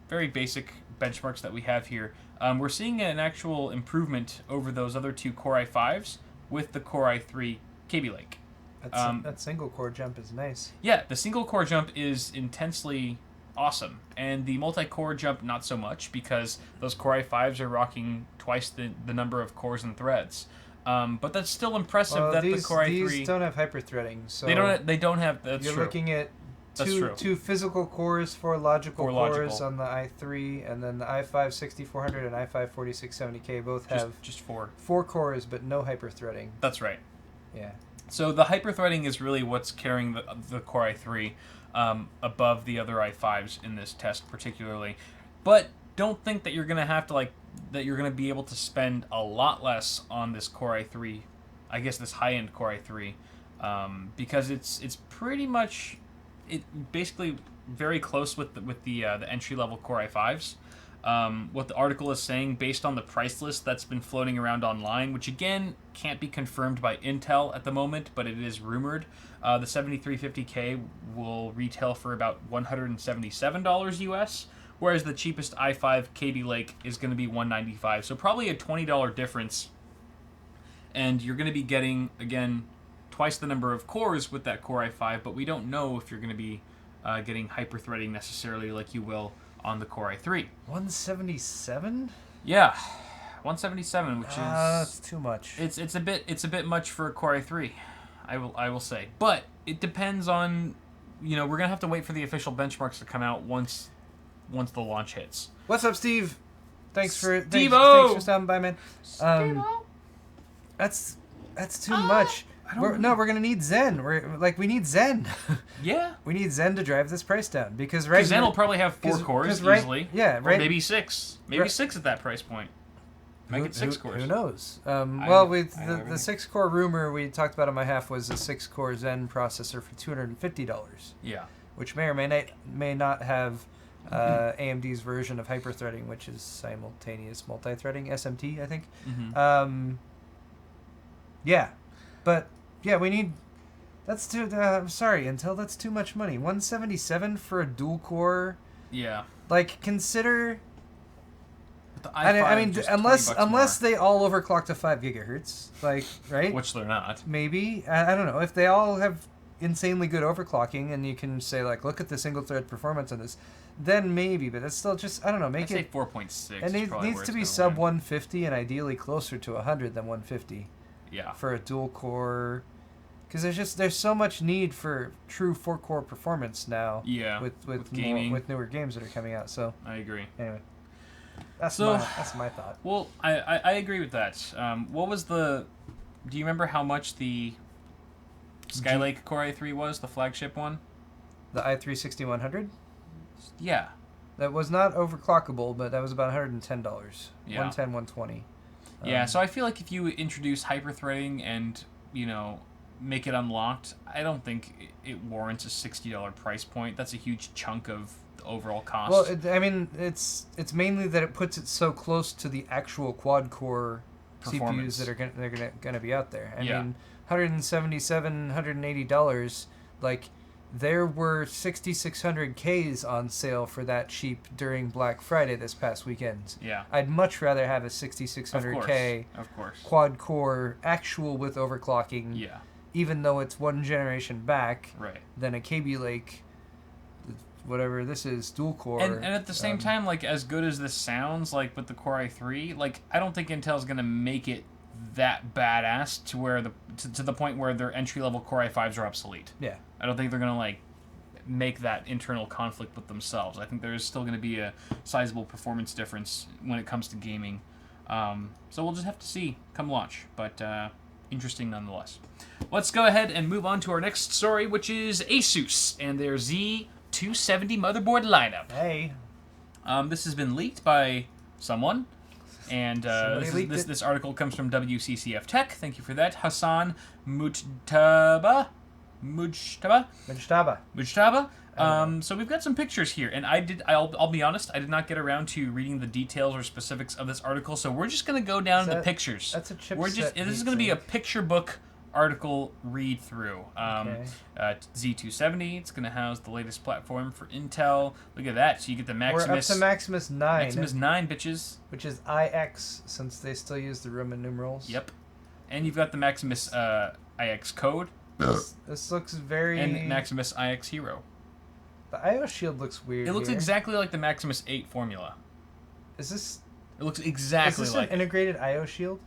very basic benchmarks that we have here, we're seeing an actual improvement over those other 2 Core i5s with the Core i3 Kaby Lake. That single core jump is nice. Yeah, the single core jump is intensely awesome, and the multi-core jump not so much, because those Core i5s are rocking twice the number of cores and threads. But that's still impressive that the Core i3... These don't have hyper-threading, so... They don't have... That's You're true. Looking at two physical cores, 4 logical cores on the i3, and then the i5 6400 and i5 4670K both have... Just 4. 4 cores, but no hyper-threading. That's right. Yeah. So the hyper-threading is really what's carrying the Core i3 above the other i5s in this test particularly. But don't think that you're going to have to that you're going to be able to spend a lot less on this Core i3, I guess this high-end Core i3, because it's pretty much basically very close with the entry-level Core i5s. what the article is saying based on the price list that's been floating around online, which again can't be confirmed by Intel at the moment, but it is rumored. The 7350K will retail for about $177 US, whereas the cheapest i5 Kaby Lake is going to be $195. So probably a $20 difference, and you're going to be getting, again, twice the number of cores with that Core i5, but we don't know if you're going to be getting hyper-threading necessarily like you will on the Core i3. 177? Yeah, 177, which is that's too much. It's a bit much for a Core i3, I will say. But it depends on, we're gonna have to wait for the official benchmarks to come out once the launch hits. What's up, Steve? Thanks for stopping by, man. That's too much. We're gonna need Zen. We need Zen. Yeah. We need Zen to drive this price down because Zen will probably have 4 cores easily. Yeah, right. Or maybe 6. Maybe 6 at that price point. Might get 6 cores. Who knows? The 6-core rumor we talked about on my half was a 6-core Zen processor for $250. Yeah. Which may or may not have AMD's version of hyper-threading, which is simultaneous multi-threading, SMT, I think. Mm-hmm. Yeah, but yeah, we need. That's too. I'm sorry, Intel. That's too much money. 177 for a dual core. Yeah. Consider. The i5 I mean, just unless they all overclock to 5 gigahertz, right? Which they're not. Maybe I don't know if they all have insanely good overclocking, and you can say look at the single thread performance on this. Then maybe, but it's still just I don't know. I'd say 4.6. And it needs to be sub 150 and ideally closer to 100 than 150. Yeah. For a dual core, because there's so much need for true 4-core performance now. Yeah. With gaming, with newer games that are coming out. So I agree. Anyway, that's my thought. Well, I agree with that. What was the? Do you remember how much the Skylake Core i3 was, the flagship one? The i3-6100. Yeah. That was not overclockable, but that was about $110. Yeah. 110, 120. Yeah, so I feel like if you introduce hyper-threading and, make it unlocked, I don't think it warrants a $60 price point. That's a huge chunk of the overall cost. Well, it's mainly that it puts it so close to the actual quad-core CPUs that are gonna be out there. I mean, $177, $180, there were 6,600Ks on sale for that cheap during Black Friday this past weekend. Yeah. I'd much rather have a 6,600K quad-core actual with overclocking, even though it's one generation back, than a Kaby Lake, whatever this is, dual-core. And at the same time, as good as this sounds, with the Core i3, I don't think Intel's going to make it that badass to where to the point where their entry-level Core i5s are obsolete. Yeah. I don't think they're going to make that internal conflict with themselves. I think there's still going to be a sizable performance difference when it comes to gaming. So we'll just have to see come launch, but interesting nonetheless. Let's go ahead and move on to our next story, which is Asus and their Z270 motherboard lineup. Hey. This has been leaked by someone. And this article comes from WCCF Tech. Thank you for that. Hassan Mujtaba. So we've got some pictures here, and I'll be honest, I did not get around to reading the details or specifics of this article, so we're just gonna go down to the pictures. That's a chipset. This is gonna be a picture book article read through. Z270. It's gonna house the latest platform for Intel. Look at that. So you get the Maximus. We're up to Maximus 9. Maximus 9, bitches. Which is IX, since they still use the Roman numerals. Yep. And you've got the Maximus IX code. This looks very... And Maximus IX Hero. The IO shield looks weird. It looks exactly like the Maximus 8 formula. Is this... It looks exactly like... Is this an integrated IO shield?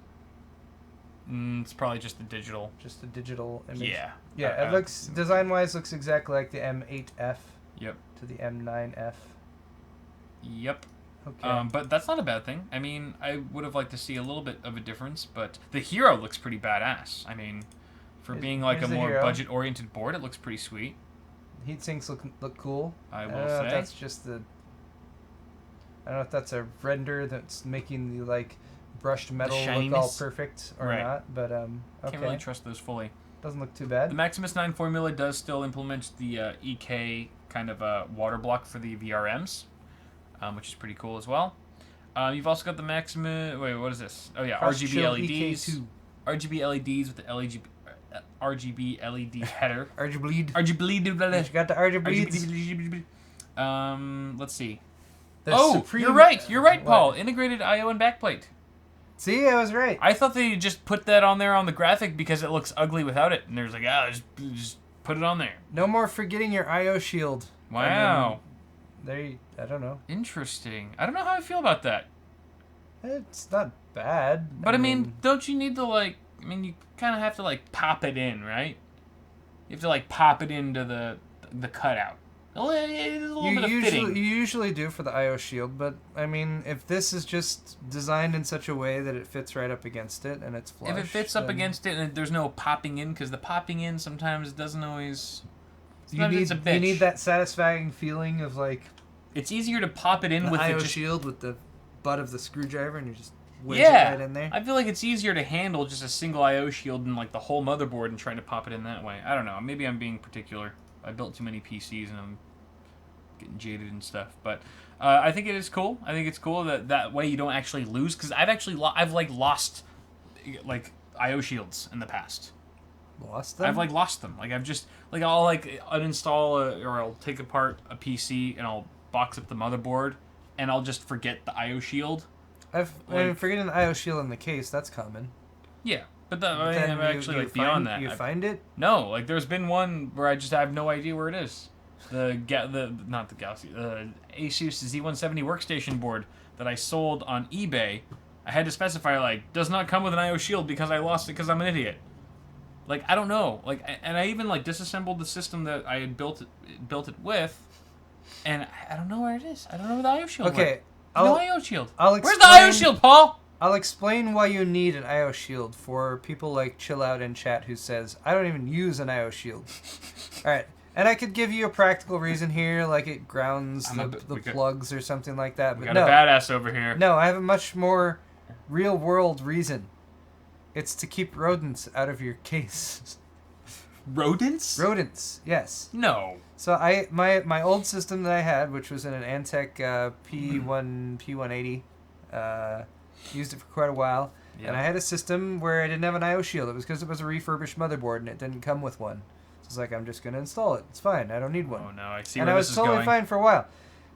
It's probably just the digital. Just the digital image. Yeah. Yeah, it looks... Design-wise, looks exactly like the M8F. Yep. To the M9F. Yep. Okay. But that's not a bad thing. I mean, I would have liked to see a little bit of a difference, but the Hero looks pretty badass. I mean... For being a more budget-oriented board, it looks pretty sweet. Heat sinks look cool. I will don't know say. If that's just the... I don't know if that's a render that's making the brushed metal look all perfect or not, but okay. Can't really trust those fully. Doesn't look too bad. The Maximus 9 formula does still implement the EK kind of water block for the VRMs, which is pretty cool as well. You've also got the maximum. Wait, what is this? Oh yeah, Cross RGB Chill LEDs. EK2. RGB LEDs with the RGB LED header. RGB. RGB. You got the RGB. Let's see. Supreme... you're right. You're right, Paul. What? Integrated I/O and backplate. See, I was right. I thought they just put that on there on the graphic because it looks ugly without it, and there's like, just put it on there. No more forgetting your I/O shield. Wow. I don't know. Interesting. I don't know how I feel about that. It's not bad. But I mean, don't you need to you kind of have to pop it in, right? You have to pop it into the cutout. A little bit of fitting. You usually do for the I/O shield, but I mean, if this is just designed in such a way that it fits right up against it and it's flush. If it fits up against it and there's no popping in, because the popping in sometimes doesn't always. You need that satisfying feeling of It's easier to pop it in the with I/O the shield with the butt of the screwdriver and you just wedge it right in there. I feel like it's easier to handle just a single I/O shield than the whole motherboard and trying to pop it in that way. I don't know. Maybe I'm being particular. I built too many PCs and I'm getting jaded and stuff. But I think it is cool. I think it's cool that way you don't actually lose, because I've lost I/O shields in the past. Lost them? I've lost them. I've just I'll uninstall or I'll take apart a PC and I'll box up the motherboard and I'll just forget the I/O shield. Forgetting the I/O shield in the case, that's common. Yeah, but I'm actually beyond that. You find it? No, there's been one where I have no idea where it is. The Asus Z170 workstation board that I sold on eBay. I had to specify does not come with an I/O shield because I lost it because I'm an idiot. I don't know. And I even disassembled the system that I had built it with, and I don't know where it is. I don't know where the I/O shield went. Okay. No I/O shield. Where's the I/O shield, Paul? I'll explain why you need an I/O shield for people like Chill Out in chat who says, I don't even use an I/O shield. Alright. And I could give you a practical reason here, it grounds the plugs or something like that. But we got a badass over here. No, I have a much more real-world reason. It's to keep rodents out of your case. Rodents? Rodents, yes. No. So my old system that I had, which was in an Antec P180, used it for quite a while. Yep. And I had a system where I didn't have an I/O shield. It was because it was a refurbished motherboard and it didn't come with one. So it's I'm just going to install it. It's fine. I don't need one. Oh no, I see and where I this was is totally going. fine for a while.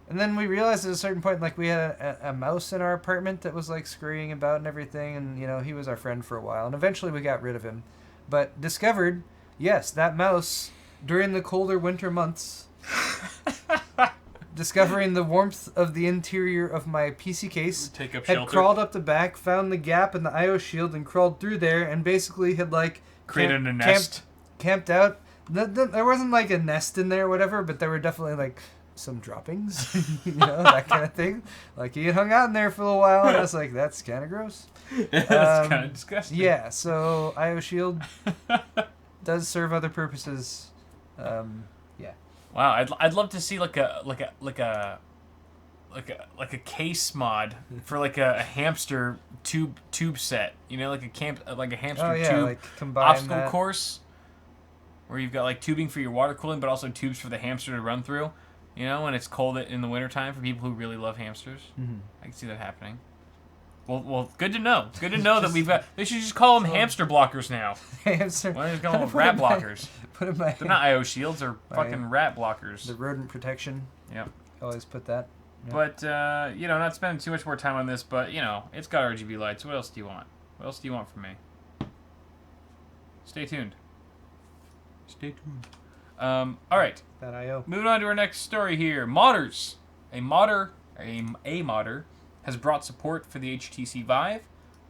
And then we realized at a certain point, we had a mouse in our apartment that was scurrying about and everything, and he was our friend for a while. And eventually we got rid of him, but discovered, yes, that mouse during the colder winter months, discovering the warmth of the interior of my PC case, had crawled up the back, found the gap in the I/O shield, and crawled through there, and basically had created a nest, camped out. There wasn't a nest in there or whatever, but there were definitely some droppings, that kind of thing. He had hung out in there for a little while, and I was that's kind of gross. That's kind of disgusting. Yeah, so I/O shield does serve other purposes. Yeah. Wow, I'd love to see a case mod for a hamster tube set. A hamster tube obstacle course where you've got tubing for your water cooling, but also tubes for the hamster to run through. When it's cold in the wintertime for people who really love hamsters. Mm-hmm. I can see that happening. Well, good to know. Good to know that we've got... They should just call them hamster blockers now. Hamster... Why don't they call them rat blockers? They're not I/O shields, they're fucking rat blockers. The rodent protection. Yep. Always put that. Yep. But, not spending too much more time on this, but, it's got RGB lights. What else do you want? What else do you want from me? Stay tuned. Stay tuned. All right. That I/O. Moving on to our next story here. Modders. A modder has brought support for the HTC Vive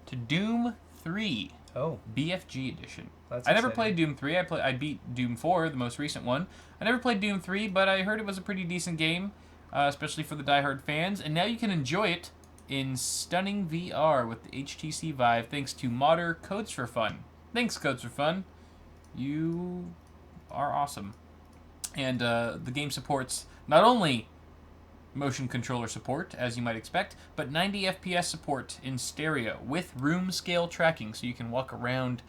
to Doom 3. Oh. BFG edition. That's I never played Doom 3. I beat Doom 4, the most recent one. I never played Doom 3, but I heard it was a pretty decent game, especially for the diehard fans. And now you can enjoy it in stunning VR with the HTC Vive thanks to modder Codes for Fun. Thanks, Codes for Fun. You are awesome. And the game supports not only motion controller support, as you might expect, but 90 FPS support in stereo with room scale tracking, so you can walk around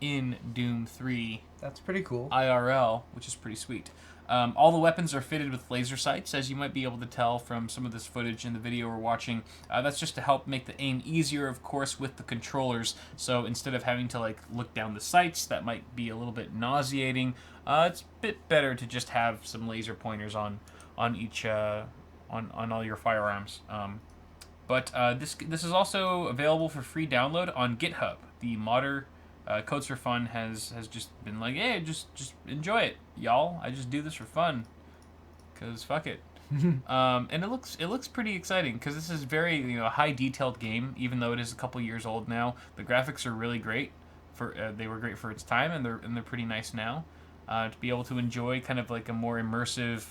in Doom 3. That's pretty cool. IRL, which is pretty sweet. All the weapons are fitted with laser sights, as you might be able to tell from some of this footage in the video we're watching. That's just to help make the aim easier, of course, with the controllers. So instead of having to look down the sights, that might be a little bit nauseating. It's a bit better to just have some laser pointers on each on all your firearms. But this is also available for free download on GitHub. The modder Codes for Fun has just been like, hey, just enjoy it, y'all. I just do this for fun, cause fuck it. And it looks pretty exciting because this is very high detailed game, even though it is a couple years old now. The graphics are really great they were great for its time, and they're pretty nice now. To be able to enjoy kind of like a more immersive.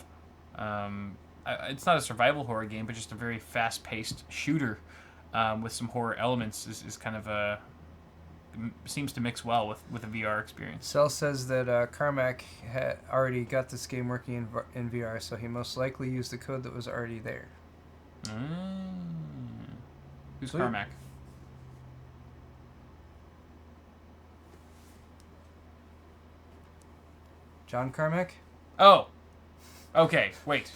It's not a survival horror game, but just a very fast-paced shooter with some horror elements is kind of seems to mix well with a VR experience. Cell says that Carmack had already got this game working in VR, so he most likely used the code that was already there. Who's Carmack? John Carmack? Oh. Okay, wait.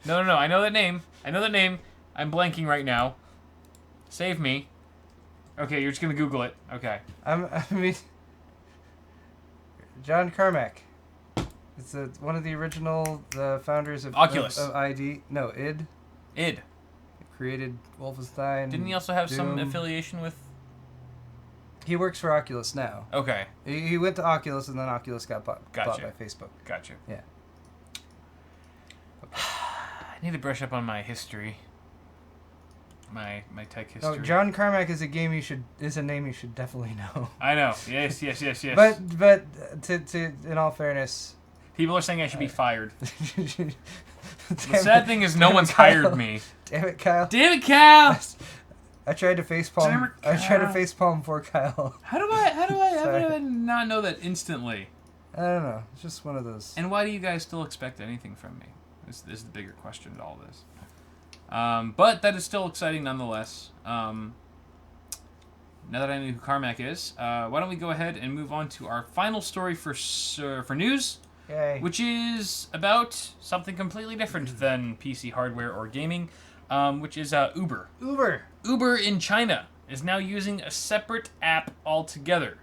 No. I know that name. I'm blanking right now. Save me. Okay, you're just gonna Google it. Okay. I mean, John Carmack. It's one of the the founders of Oculus. Of ID. No, id. id. Created Wolfenstein. Didn't he also have Doom. some affiliation with? He works for Oculus now. Okay. He went to Oculus, and then Oculus got bought by Facebook. Gotcha. Yeah. I need to brush up on my history. My tech history. No, John Carmack is a name you should definitely know. I know. Yes. But to in all fairness, people are saying I should be fired. The sad thing is no one's hired me. Damn it, Kyle. I tried to facepalm. I tried to facepalm for Kyle. How do I not know that instantly? I don't know. It's just one of those. And why do you guys still expect anything from me? This is the bigger question to all this. But that is still exciting nonetheless. Now that I know who Carmack is, why don't we go ahead and move on to our final story for news, Yay. Which is about something completely different than PC hardware or gaming, which is Uber. Uber in China is now using a separate app altogether,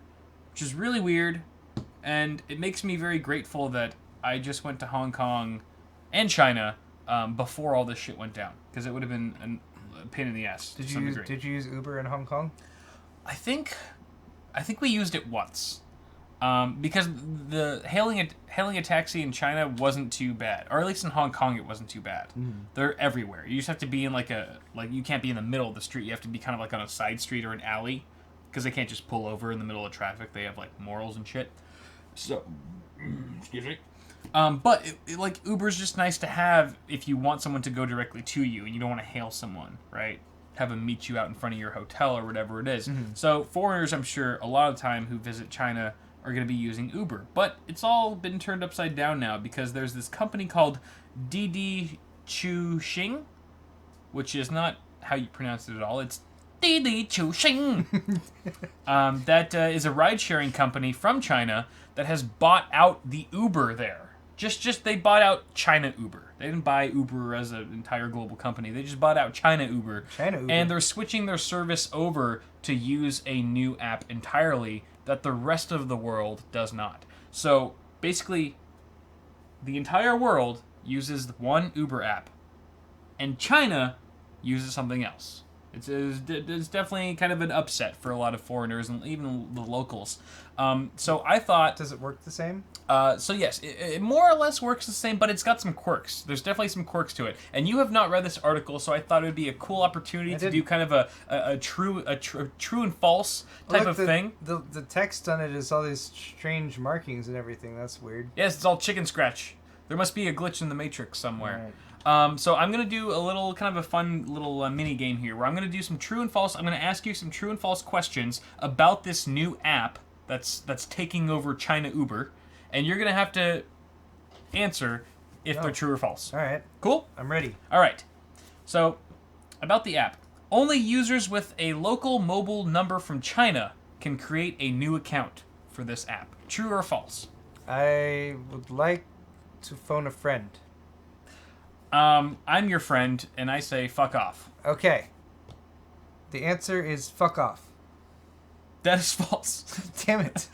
which is really weird, and it makes me very grateful that I just went to Hong Kong and China before all this shit went down, because it would have been a pain in the ass. Did you use Uber in Hong Kong? I think we used it once, because the hailing a taxi in China wasn't too bad, or at least in Hong Kong it wasn't too bad. They're everywhere. You just have to be in you can't be in the middle of the street. You have to be kind of like on a side street or an alley, because they can't just pull over in the middle of traffic. They have morals and shit. So, excuse me. But Uber's just nice to have if you want someone to go directly to you and you don't want to hail someone, right? Have them meet you out in front of your hotel or whatever it is. So foreigners, I'm sure, a lot of the time who visit China are going to be using Uber. But it's all been turned upside down now because there's this company called Didi Chuxing, which is not how you pronounce it at all. It's Didi Chuxing. That is a ride-sharing company from China that has bought out the Uber there. Just they bought out China Uber. They didn't buy Uber as an entire global company. They just bought out China Uber. And they're switching their service over to use a new app entirely that the rest of the world does not. So basically, the entire world uses one Uber app, and China uses something else. It's definitely kind of an upset for a lot of foreigners and even the locals. So I thought... Does it work the same? So yes, it more or less works the same, but it's got some quirks. There's definitely some quirks to it. And you have not read this article, so I thought it would be a cool opportunity to do kind of a true and false type of thing. The text on it is all these strange markings and everything. That's weird. Yes, it's all chicken scratch. There must be a glitch in the Matrix somewhere. Right. So I'm going to do a little, kind of a fun little mini game here, where I'm going to do some true and false. I'm going to ask you some true and false questions about this new app that's taking over China Uber, and you're going to have to answer if they're true or false. All right. Cool? I'm ready. All right. So, about the app. Only users with a local mobile number from China can create a new account for this app. True or false? I would like to phone a friend? I'm your friend, and I say fuck off. Okay. The answer is fuck off. That is false. Damn it.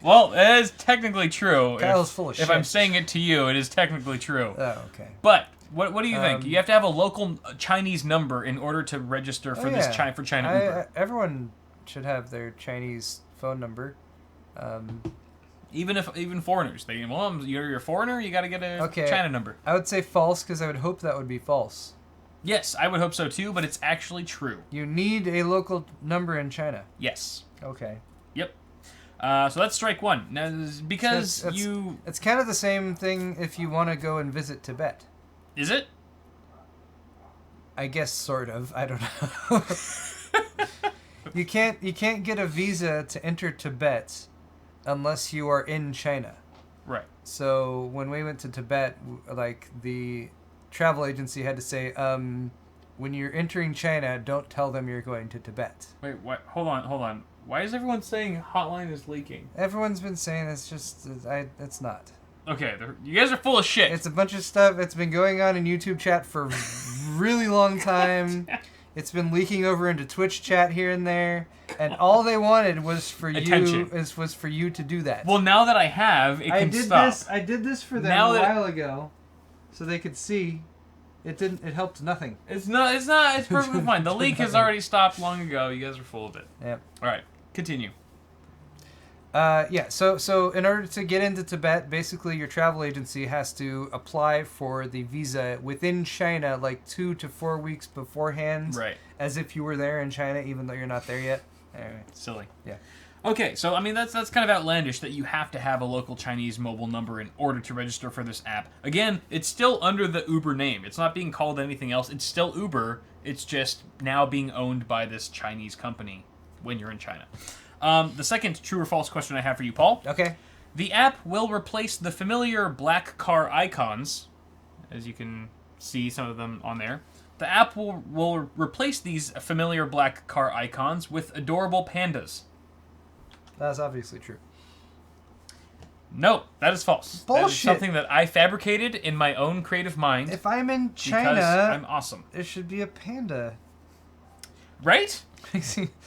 Well, it is technically true. Kyle's full of shit. If I'm saying it to you, it is technically true. Oh, okay. But what do you think? You have to have a local Chinese number in order to register for China Uber. Everyone should have their Chinese phone number. Even foreigners, you're a foreigner, you got to get a China number. I would say false because I would hope that would be false. Yes, I would hope so too, but it's actually true. You need a local number in China. Yes. Okay. Yep. So that's strike one. Now, because it's kind of the same thing if you want to go and visit Tibet. Is it? I guess sort of. I don't know. You can't get a visa to enter Tibet unless you are in China. Right. So when we went to Tibet, like the travel agency had to say, when you're entering China, don't tell them you're going to Tibet. Wait, what? Hold on. Why is everyone saying hotline is leaking? Everyone's been saying it's not. Okay, you guys are full of shit. It's a bunch of stuff. It's been going on in YouTube chat for a really long time. It's been leaking over into Twitch chat here and there, and all they wanted was for you to do that. Well, now that I have, it can stop. I did this for them a while ago, so they could see. It didn't. It helped nothing. It's not. It's perfectly fine. The leak has already stopped long ago. You guys are full of it. Yep. All right, continue. Yeah. So in order to get into Tibet, basically your travel agency has to apply for the visa within China, like 2 to 4 weeks beforehand. Right. As if you were there in China, even though you're not there yet. Anyway. Silly. Yeah. Okay, so I mean that's kind of outlandish that you have to have a local Chinese mobile number in order to register for this app. Again, it's still under the Uber name. It's not being called anything else. It's still Uber. It's just now being owned by this Chinese company when you're in China. The second true or false question I have for you, Paul. Okay. The app will replace the familiar black car icons, as you can see some of them on there. The app will replace these familiar black car icons with adorable pandas. That's obviously true. No, that is false. Bullshit. That is something that I fabricated in my own creative mind. If I'm in China, because I'm awesome. It should be a panda. Right?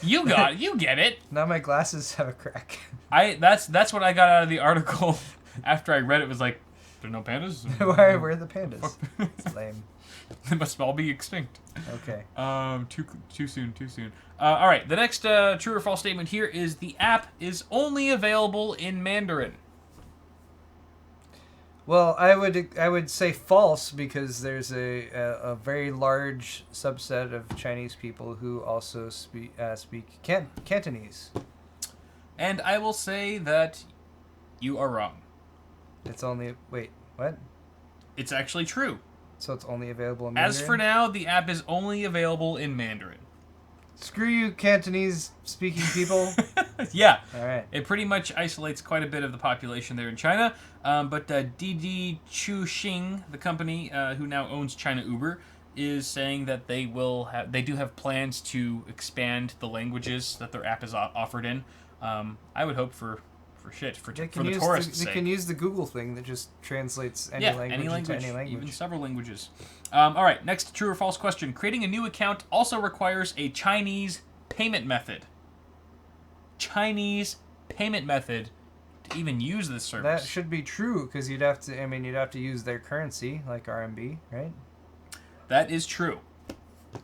You get it. Now my glasses have a crack. That's what I got out of the article after I read it. Was like, there are no pandas? Where are the pandas? It's lame. They must all be extinct. Okay. Too soon. All right. The next true or false statement here is the app is only available in Mandarin. Well, I would say false because there's a very large subset of Chinese people who also speak Cantonese. And I will say that you are wrong. It's only what? It's actually true. So it's only available in Mandarin? As for now, the app is only available in Mandarin. Screw you, Cantonese-speaking people. Yeah. All right. It pretty much isolates quite a bit of the population there in China. But Didi Chuxing, the company who now owns China Uber, is saying that they do have plans to expand the languages that their app is offered in. I would hope for the tourists' sake. They can use the Google thing that just translates any language into any language. Even several languages. All right, next true or false question. Creating a new account also requires a Chinese payment method. Chinese payment method to even use this service. That should be true because you'd have to use their currency like RMB, right? That is true.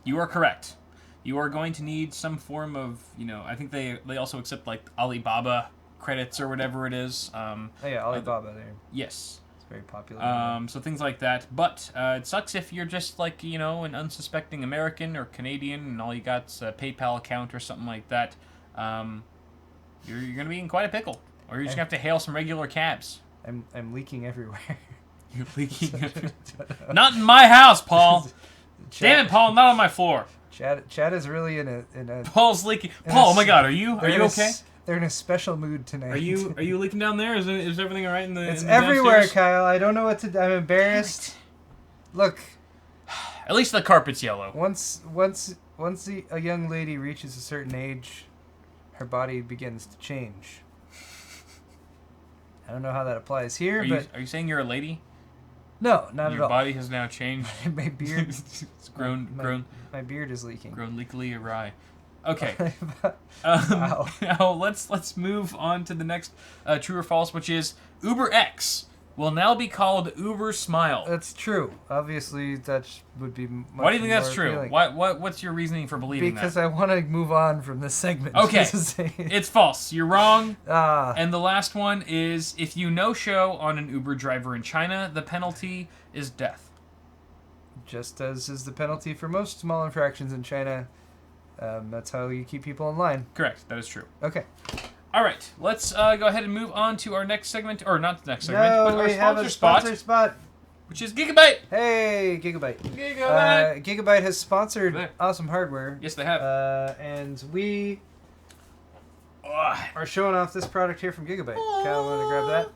You are correct. You are going to need some form of, I think they also accept like Alibaba credits or whatever it is. Alibaba there. Yes. It's very popular. So things like that. But it sucks if you're just like, an unsuspecting American or Canadian and all you got's a PayPal account or something like that. You're going to be in quite a pickle. Or you're just going to have to hail some regular cabs. I'm leaking everywhere. You're leaking everywhere. Not in my house, Paul. Damn it, Paul, not on my floor. Chad is really in a Paul's leaking. Paul, oh my God, are you okay? They're in a special mood tonight. Are you leaking down there? Is everything all right in the? It's in the everywhere, downstairs? Kyle. I don't know what to do. I'm embarrassed. Look. At least the carpet's yellow. Once a young lady reaches a certain age, her body begins to change. I don't know how that applies here, Are you saying you're a lady? No, not at Your all. body has now changed. My beard. It's grown. My beard is leaking. Grown leakily awry. Okay. Wow. Now let's move on to the next true or false, which is Uber X will now be called Uber Smile. That's true. Obviously, that would be much Why do you think that's true? appealing. What's your reasoning for believing Because that? I want to move on from this segment. Okay. It's false. You're wrong. Ah. And the last one is if you no-show on an Uber driver in China, the penalty is death. Just as is the penalty for most small infractions in China. That's how you keep people in line. Correct. That is true. Okay. All right. Let's go ahead and move on to our next segment, or not the next segment, No, but our we have sponsor a sponsor spot. which is Gigabyte. Hey, Gigabyte. Gigabyte. Gigabyte has sponsored There. awesome hardware. Yes, they have. And we are showing off this product here from Gigabyte. Kyle, want to grab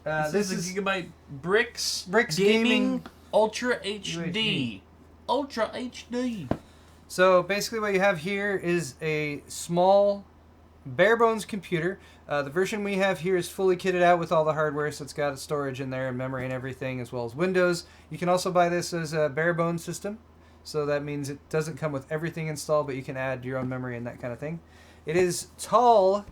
that? This is a Gigabyte Brix Gaming Ultra HD. Ultra HD. So basically what you have here is a small, bare bones computer. The version we have here is fully kitted out with all the hardware, so it's got storage in there and memory and everything, as well as Windows. You can also buy this as a bare bones system, so that means it doesn't come with everything installed, but you can add your own memory and that kind of thing. It is tall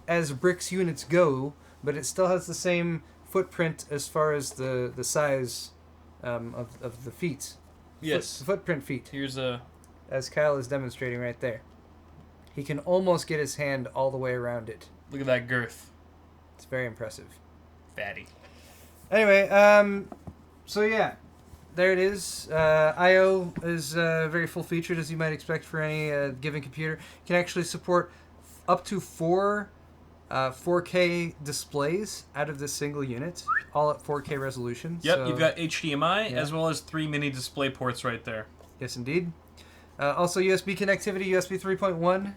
as Brix units go, but it still has the same footprint as far as the size of the feet. Yes. Footprint feet. Here's a... As Kyle is demonstrating right there. He can almost get his hand all the way around it. Look at that girth. It's very impressive. Fatty. Anyway, so yeah, there it is. I/O is very full-featured, as you might expect for any given computer. You can actually support up to 4 4K displays out of this single unit, all at 4K resolution. Yep, so, you've got HDMI yeah. as well as 3 mini display ports right there. Yes, indeed. Also, USB connectivity, USB 3.1,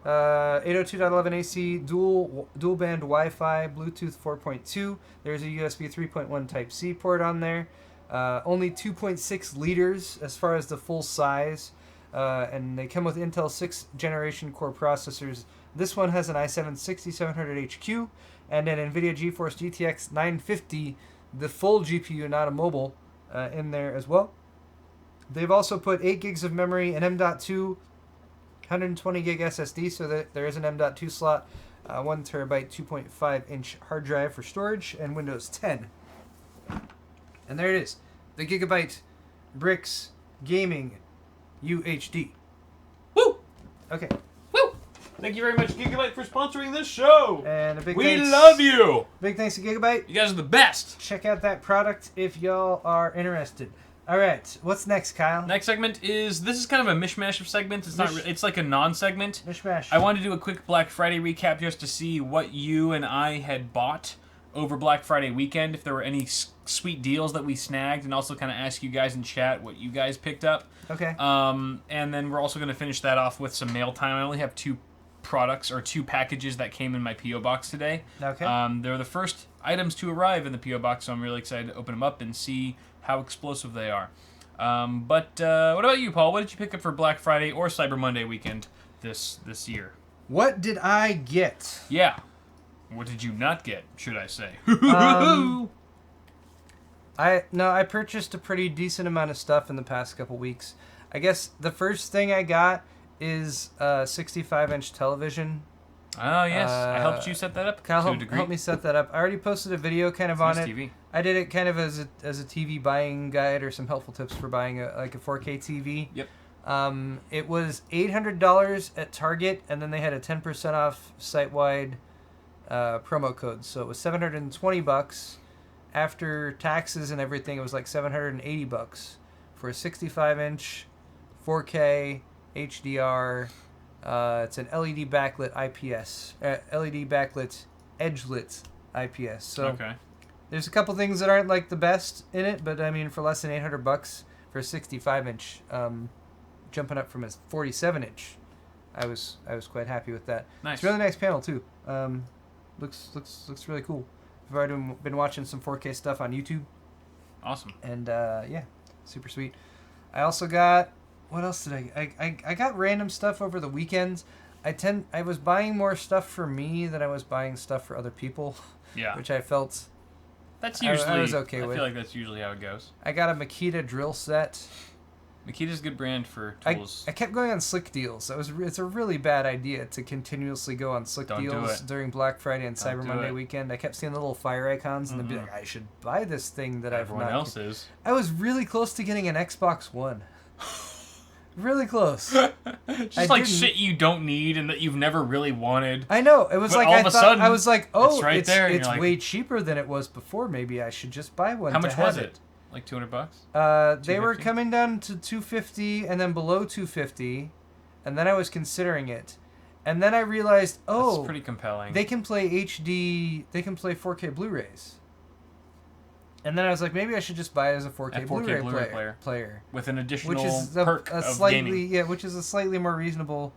802.11ac, dual band Wi-Fi, Bluetooth 4.2. There's a USB 3.1 Type-C port on there. Only 2.6 liters as far as the full size, and they come with Intel 6th generation core processors. This one has an i7-6700HQ and an NVIDIA GeForce GTX 950, the full GPU, not a mobile, in there as well. They've also put 8 gigs of memory, an M.2, 120 gig SSD, so that there is an M.2 slot, 1 terabyte, 2.5 inch hard drive for storage, and Windows 10. And there it is, the Gigabyte Brix Gaming UHD. Woo! Okay. Woo! Thank you very much, Gigabyte, for sponsoring this show. And a big We thanks, love you. Big thanks to Gigabyte. You guys are the best. Check out that product if y'all are interested. All right, what's next, Kyle? Next segment this is kind of a mishmash of segments. It's not. It's like a non-segment. Mishmash. I wanted to do a quick Black Friday recap just to see what you and I had bought over Black Friday weekend, if there were any sweet deals that we snagged, and also kind of ask you guys in chat what you guys picked up. Okay. And then we're also going to finish that off with some mail time. I only have 2 products or 2 packages that came in my P.O. box today. Okay. They're the first items to arrive in the P.O. box, so I'm really excited to open them up and see how explosive they are. But what about you, Paul? What did you pick up for Black Friday or Cyber Monday weekend this year? What did I get? Yeah. What did you not get, should I say? I purchased a pretty decent amount of stuff in the past couple weeks. I guess the first thing I got is a 65-inch television. Oh, yes. I helped you set that up Kyle, to a degree. help me set that up. I already posted a video kind of on Nice it. TV. I did it kind of as a TV buying guide or some helpful tips for buying a 4K TV. Yep. It was $800 at Target, and then they had a 10% off site-wide promo code. So it was $720. After taxes and everything, it was like $780 for a 65-inch 4K HDR. It's an LED backlit IPS, LED backlit edge-lit IPS. So Okay. there's a couple things that aren't like the best in it, but I mean for less than $800 for a 65-inch, jumping up from a 47-inch, I was quite happy with that. Nice. It's a really nice panel too. Looks really cool. I've already been watching some 4K stuff on YouTube. Awesome. And yeah, super sweet. I also got, what else did I got random stuff over the weekends. I was buying more stuff for me than I was buying stuff for other people. Yeah. Which I felt That's usually. I was okay with. I feel like that's usually how it goes. I got a Makita drill set. Makita's a good brand for tools. I kept going on slick deals. It's a really bad idea to continuously go on slick deals during Black Friday and Cyber Monday weekend. I kept seeing the little fire icons and they'd be like, I should buy this thing that everyone else is. I was really close to getting an Xbox One. Really close. Just like shit you don't need and that you've never really wanted. I know. It was but like all of a sudden, I was like, oh, it's right there. It's way cheaper than it was before. Maybe I should just buy one. How much was it? Like $200? They were coming down to $250 and then below $250, and then I was considering it, and then I realized, oh, that's pretty compelling. They can play HD. They can play 4K Blu-rays. And then I was like, maybe I should just buy it as a 4K Blu-ray player with an additional which is perk a of slightly gaming. which is a slightly more reasonable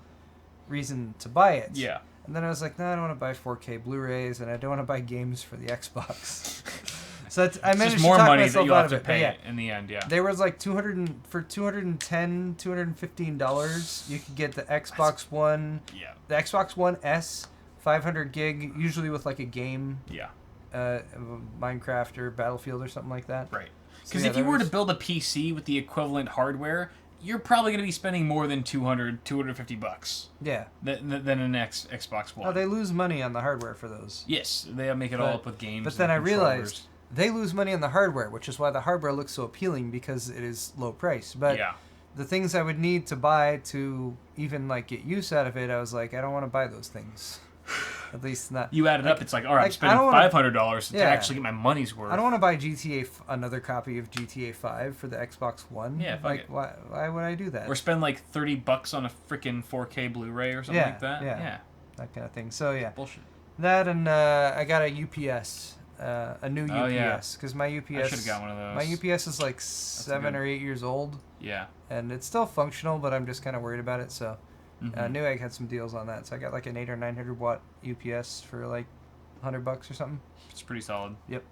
reason to buy it. Yeah. And then I was like, no, I don't want to buy 4K Blu-rays, and I don't want to buy games for the Xbox. So I managed just more to talk money myself that you'll out have of to it. pay in the end. Yeah. There was like $215, $215. You could get the Xbox One. Yeah. The Xbox One S, 500 gig, usually with like a game. Yeah. Minecraft or Battlefield or something like that. Right. Because if you were to build a PC with the equivalent hardware, you're probably going to be spending more than $250. Yeah. Than an Xbox One. Oh, they lose money on the hardware for those. Yes, they make it all up with games. But then I realized they lose money on the hardware, which is why the hardware looks so appealing because it is low price. But the things I would need to buy to even like get use out of it, I was like, I don't want to buy those things. At least not. You add it up, it's like, all right, I'm spending $500 to actually get my money's worth. I don't want to buy another copy of GTA 5 for the Xbox One. Yeah, why would I do that? Or spend like $30 on a freaking 4K Blu-ray or something like that. Yeah, that kind of thing. So yeah, bullshit. That and I got a UPS, a new UPS, because my UPS. I should have got one of those. My UPS is like 7 or 8 years old. Yeah. And it's still functional, but I'm just kind of worried about it. So. Newegg had some deals on that, so I got like an 800 or 900 watt UPS for like $100 or something. It's pretty solid. Yep.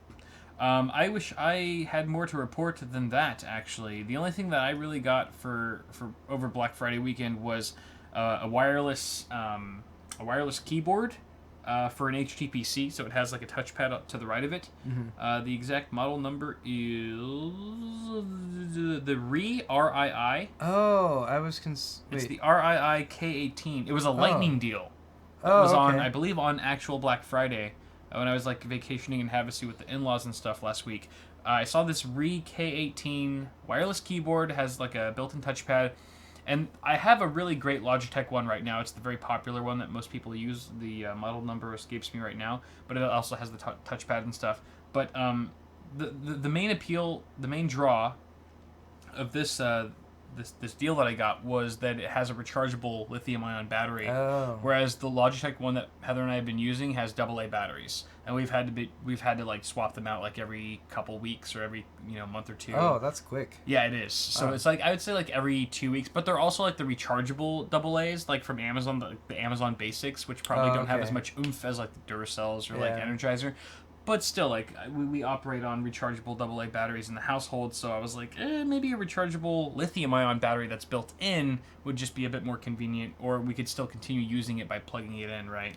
I wish I had more to report than that. Actually, the only thing that I really got for over Black Friday weekend was a wireless keyboard for an HTPC. So it has like a touchpad up to the right of it. The exact model number is the RII. Oh, I was It's the RII K18. It was a lightning deal. It was on, I believe, on actual Black Friday when I was like vacationing in Havasu with the in-laws and stuff last week. I saw this K18 wireless keyboard. It has like a built-in touchpad. And I have a really great Logitech one right now. It's the very popular one that most people use. The model number escapes me right now, but it also has the touchpad and stuff. But the main appeal, the main draw of this this deal that I got was that it has a rechargeable lithium-ion battery, whereas the Logitech one that Heather and I have been using has AA batteries, and we've had to like swap them out like every couple weeks or every month or two. Oh, that's quick. Yeah, it is. So it's like I would say like every 2 weeks, but they're also like the rechargeable AA's like from Amazon, the Amazon Basics, which probably don't have as much oomph as like the Duracells or like Energizer. But still, like, we operate on rechargeable AA batteries in the household, so I was like, maybe a rechargeable lithium-ion battery that's built in would just be a bit more convenient, or we could still continue using it by plugging it in, right,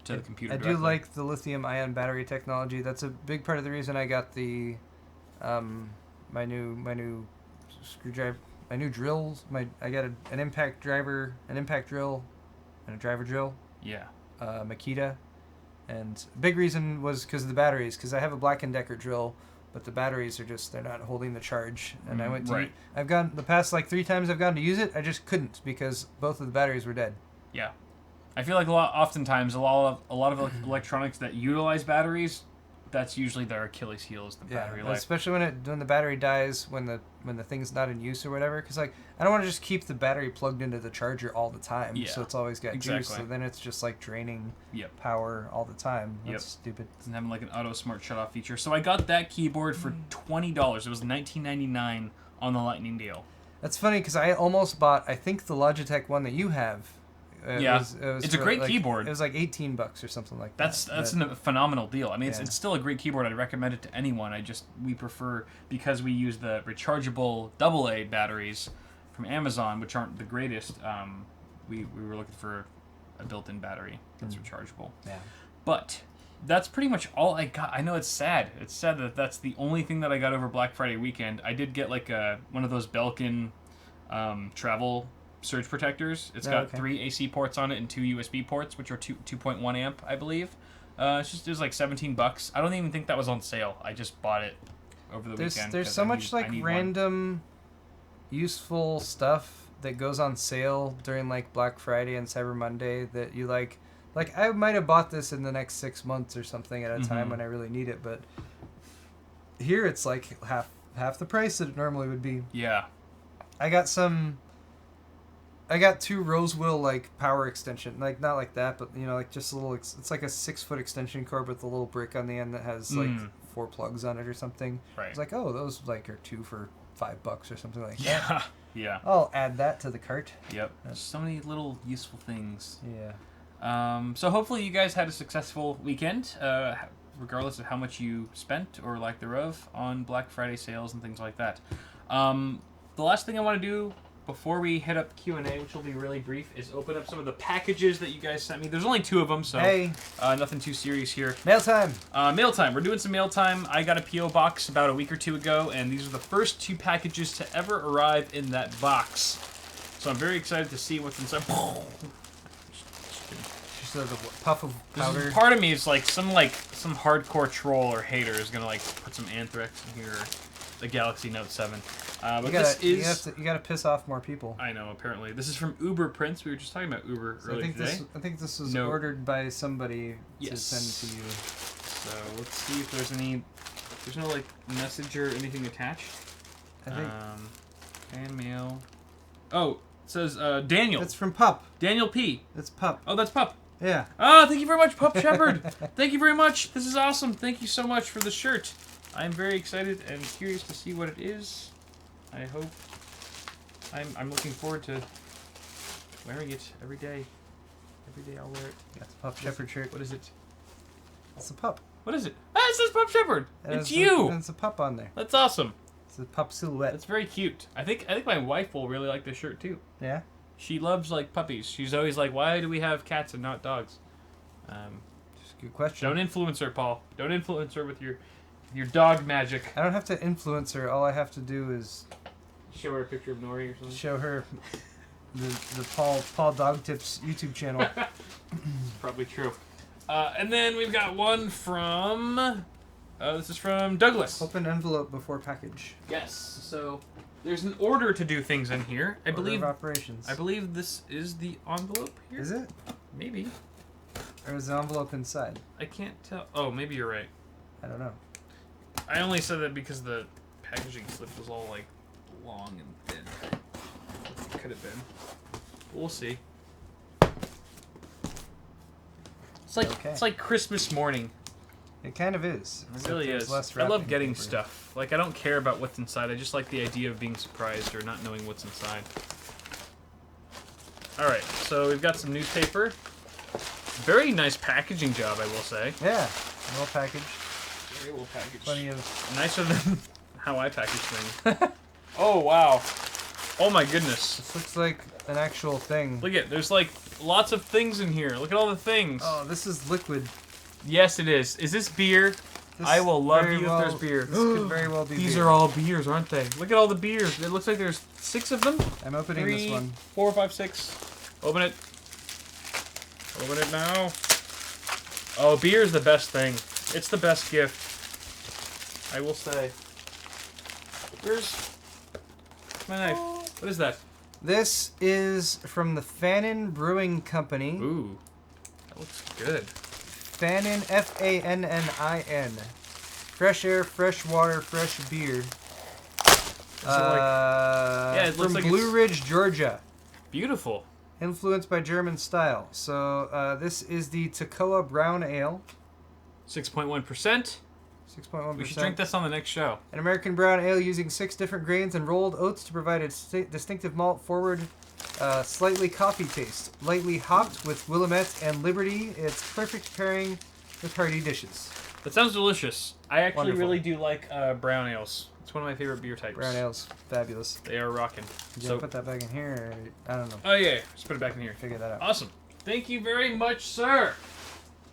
to the computer directly. I do like the lithium-ion battery technology. That's a big part of the reason I got the, my new screwdriver, my new drills. I got an impact drill, and a driver drill. Yeah. Makita. And big reason was because of the batteries, because I have a Black & Decker drill, but the batteries are they're not holding the charge. And I went to, I've gone, the past like 3 times I've gone to use it, I just couldn't because both of the batteries were dead. Yeah. I feel like oftentimes a lot of electronics that utilize batteries, that's usually their Achilles heel is the battery life. Especially when the battery dies, when the thing's not in use or whatever. Because like I don't want to just keep the battery plugged into the charger all the time. Yeah, so it's always got juice. So then it's just like draining power all the time. That's stupid. Doesn't have like an auto smart shut off feature. So I got that keyboard for $20. It was $19.99 on the Lightning deal. That's funny because I almost bought the Logitech one that you have. It's a great keyboard. It was like $18 or something like that. That's a phenomenal deal. I mean, it's still a great keyboard. I'd recommend it to anyone. We prefer, because we use the rechargeable AA batteries from Amazon, which aren't the greatest. We were looking for a built-in battery that's rechargeable. Yeah. But that's pretty much all I got. I know it's sad. It's sad that that's the only thing that I got over Black Friday weekend. I did get like one of those Belkin travel surge protectors. It's got 3 AC ports on it and 2 USB ports, which are 2.1 amp, I believe. It was like $17. I don't even think that was on sale. I just bought it over the weekend. There's so much like random useful stuff that goes on sale during like Black Friday and Cyber Monday that you like I might have bought this in the next 6 months or something at a time when I really need it, but here it's like half the price that it normally would be. Yeah. I got 2 Rosewill like power extension, like not like that, but you know, like just a little. It's like a 6-foot extension cord with a little brick on the end that has like 4 plugs on it or something. Right. It's like, oh, those like are 2 for $5 or something like that. Yeah. Yeah. I'll add that to the cart. Yep. There's so many little useful things. Yeah. So hopefully you guys had a successful weekend, regardless of how much you spent or lack thereof on Black Friday sales and things like that. The last thing I want to do before we hit up Q&A, which will be really brief, is open up some of the packages that you guys sent me. There's only 2 of them, so nothing too serious here. Mail time. Mail time. We're doing some mail time. I got a P.O. box about a week or 2 ago, and these are the first 2 packages to ever arrive in that box. So I'm very excited to see what's inside. Just a puff of powder. Part of me is like some hardcore troll or hater is gonna like put some Anthrax in here, or the Galaxy Note 7. But you gotta piss off more people. I know, apparently. This is from Uber Prince. We were just talking about Uber earlier today. I think this was ordered by somebody to send to you. So let's see if there's any. There's no like message or anything attached. I think. Fan mail. Oh, it says Daniel. It's from Pup. Daniel P. It's Pup. Oh, that's Pup. Yeah. Oh, thank you very much, Pup Shepherd. Thank you very much. This is awesome. Thank you so much for the shirt. I'm very excited and curious to see what it is. I hope. I'm looking forward to wearing it every day. Every day I'll wear it. That's a Pup Shepherd shirt. What is it? It's a pup. What is it? Ah, it says Pup Shepherd. It's you. It's a pup on there. That's awesome. It's a pup silhouette. That's very cute. I think my wife will really like this shirt too. Yeah. She loves like puppies. She's always like, why do we have cats and not dogs? Just a good question. Don't influence her, Paul. Don't influence her with your dog magic. I don't have to influence her. All I have to do is show her a picture of Nori or something. Show her the Paul Dog Tips YouTube channel. Probably true. And then we've got one from. This is from Douglas. Open envelope before package. Yes. So there's an order to do things in here. I believe. Of operations. I believe this is the envelope here. Is it? Maybe. Or is the envelope inside? I can't tell. Oh, maybe you're right. I don't know. I only said that because the packaging slip was all like long and thin. It could have been. We'll see. It's like Christmas morning. It kind of is. It really is. I love getting stuff. Like, I don't care about what's inside. I just like the idea of being surprised or not knowing what's inside. Alright, so we've got some newspaper. Very nice packaging job, I will say. Yeah, well packaged. Very well packaged. Plenty of... Nicer than how I package things. Oh, wow. Oh my goodness. This looks like an actual thing. Look at, there's like lots of things in here. Look at all the things. Oh, this is liquid. Yes, it is. Is this beer? I will love you if there's beer. This could very well be These beer. are all beers, aren't they? Look at all the beers. It looks like there's 6 of them. I'm opening this one. 4, 5, 6. Open it. Open it now. Oh, beer is the best thing. It's the best gift. I will say. Where's my knife? What is that? This is from the Fannin Brewing Company. Ooh, that looks good. Fannin, Fannin. Fresh air, fresh water, fresh beer. It looks from like Blue Ridge, Georgia. Beautiful. Influenced by German style. So this is the Toccoa Brown Ale. 6.1%. 6.1%. We should drink this on the next show. An American brown ale using 6 different grains and rolled oats to provide a distinctive malt forward, slightly coffee taste. Lightly hopped with Willamette and Liberty, it's perfect pairing with hearty dishes. That sounds delicious. I actually Wonderful. really do like brown ales. It's one of my favorite beer types. Brown ale's fabulous. They are rocking. Did you put that back in here? Or, I don't know. Oh yeah, just put it back in here. Figure that out. Awesome. Thank you very much, sir.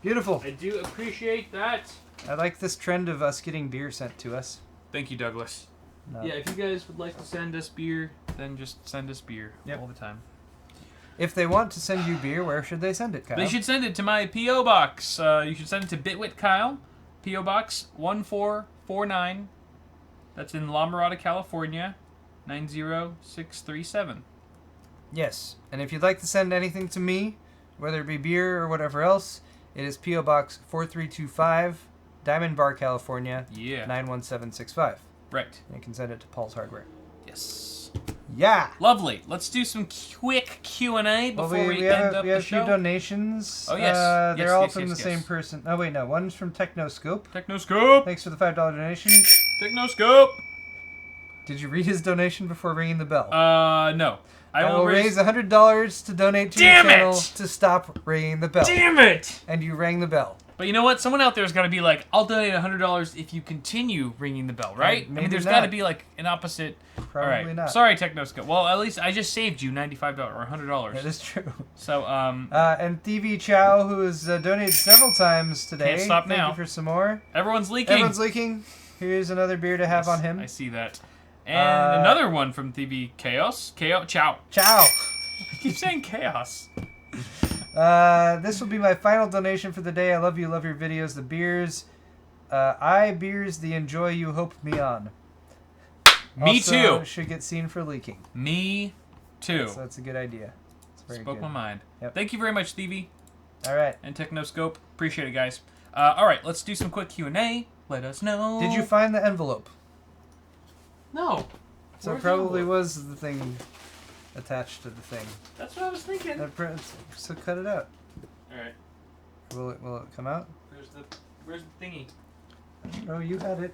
Beautiful. I do appreciate that. I like this trend of us getting beer sent to us. Thank you, Douglas. No. Yeah, if you guys would like to send us beer, then just send us beer all the time. If they want to send you beer, where should they send it, Kyle? They should send it to my P.O. Box. You should send it to Bitwit Kyle, P.O. Box 1449. That's in La Mirada, California, 90637. Yes, and if you'd like to send anything to me, whether it be beer or whatever else, it is P.O. Box 4325, Diamond Bar, California, 91765. Right. And you can send it to Paul's Hardware. Yes. Yeah. Lovely. Let's do some quick Q&A before we end up the show. We have a few donations. Oh, yes. They're all from the same person. Oh, wait, no. One's from Technoscope. Technoscope. Thanks for the $5 donation. Technoscope. Did you read his donation before ringing the bell? No. I will raise $100 to donate to your channel to stop ringing the bell. Damn it! And you rang the bell. But you know what? Someone out there is going to be like, I'll donate $100 if you continue ringing the bell, right? I mean, there's got to be like an opposite. Probably not. Sorry, Technoscope. Well, at least I just saved you $95 or $100. That is true. So, and TV Chow, who has donated several times today. Can't stop now. Thank you for some more. Everyone's leaking. Everyone's leaking. Here's another beer to have on him. I see that. And another one from TV Chaos. Chow. Chow. I keep saying Chaos. This will be my final donation for the day. I love you, love your videos. The beers. Beers the enjoy you hope me on. Me also, too. Should get seen for leaking. Me too. So that's a good idea. It's very Spoke good. my mind. Yep. Thank you very much, Stevie. All right. And Technoscope. Appreciate it, guys. All right, let's do some quick Q&A. Let us know. Did you find the envelope? No. So it probably was the thing attached to the thing. That's what I was thinking. So cut it out. All right. Will it come out? Where's the thingy? Oh, you had it.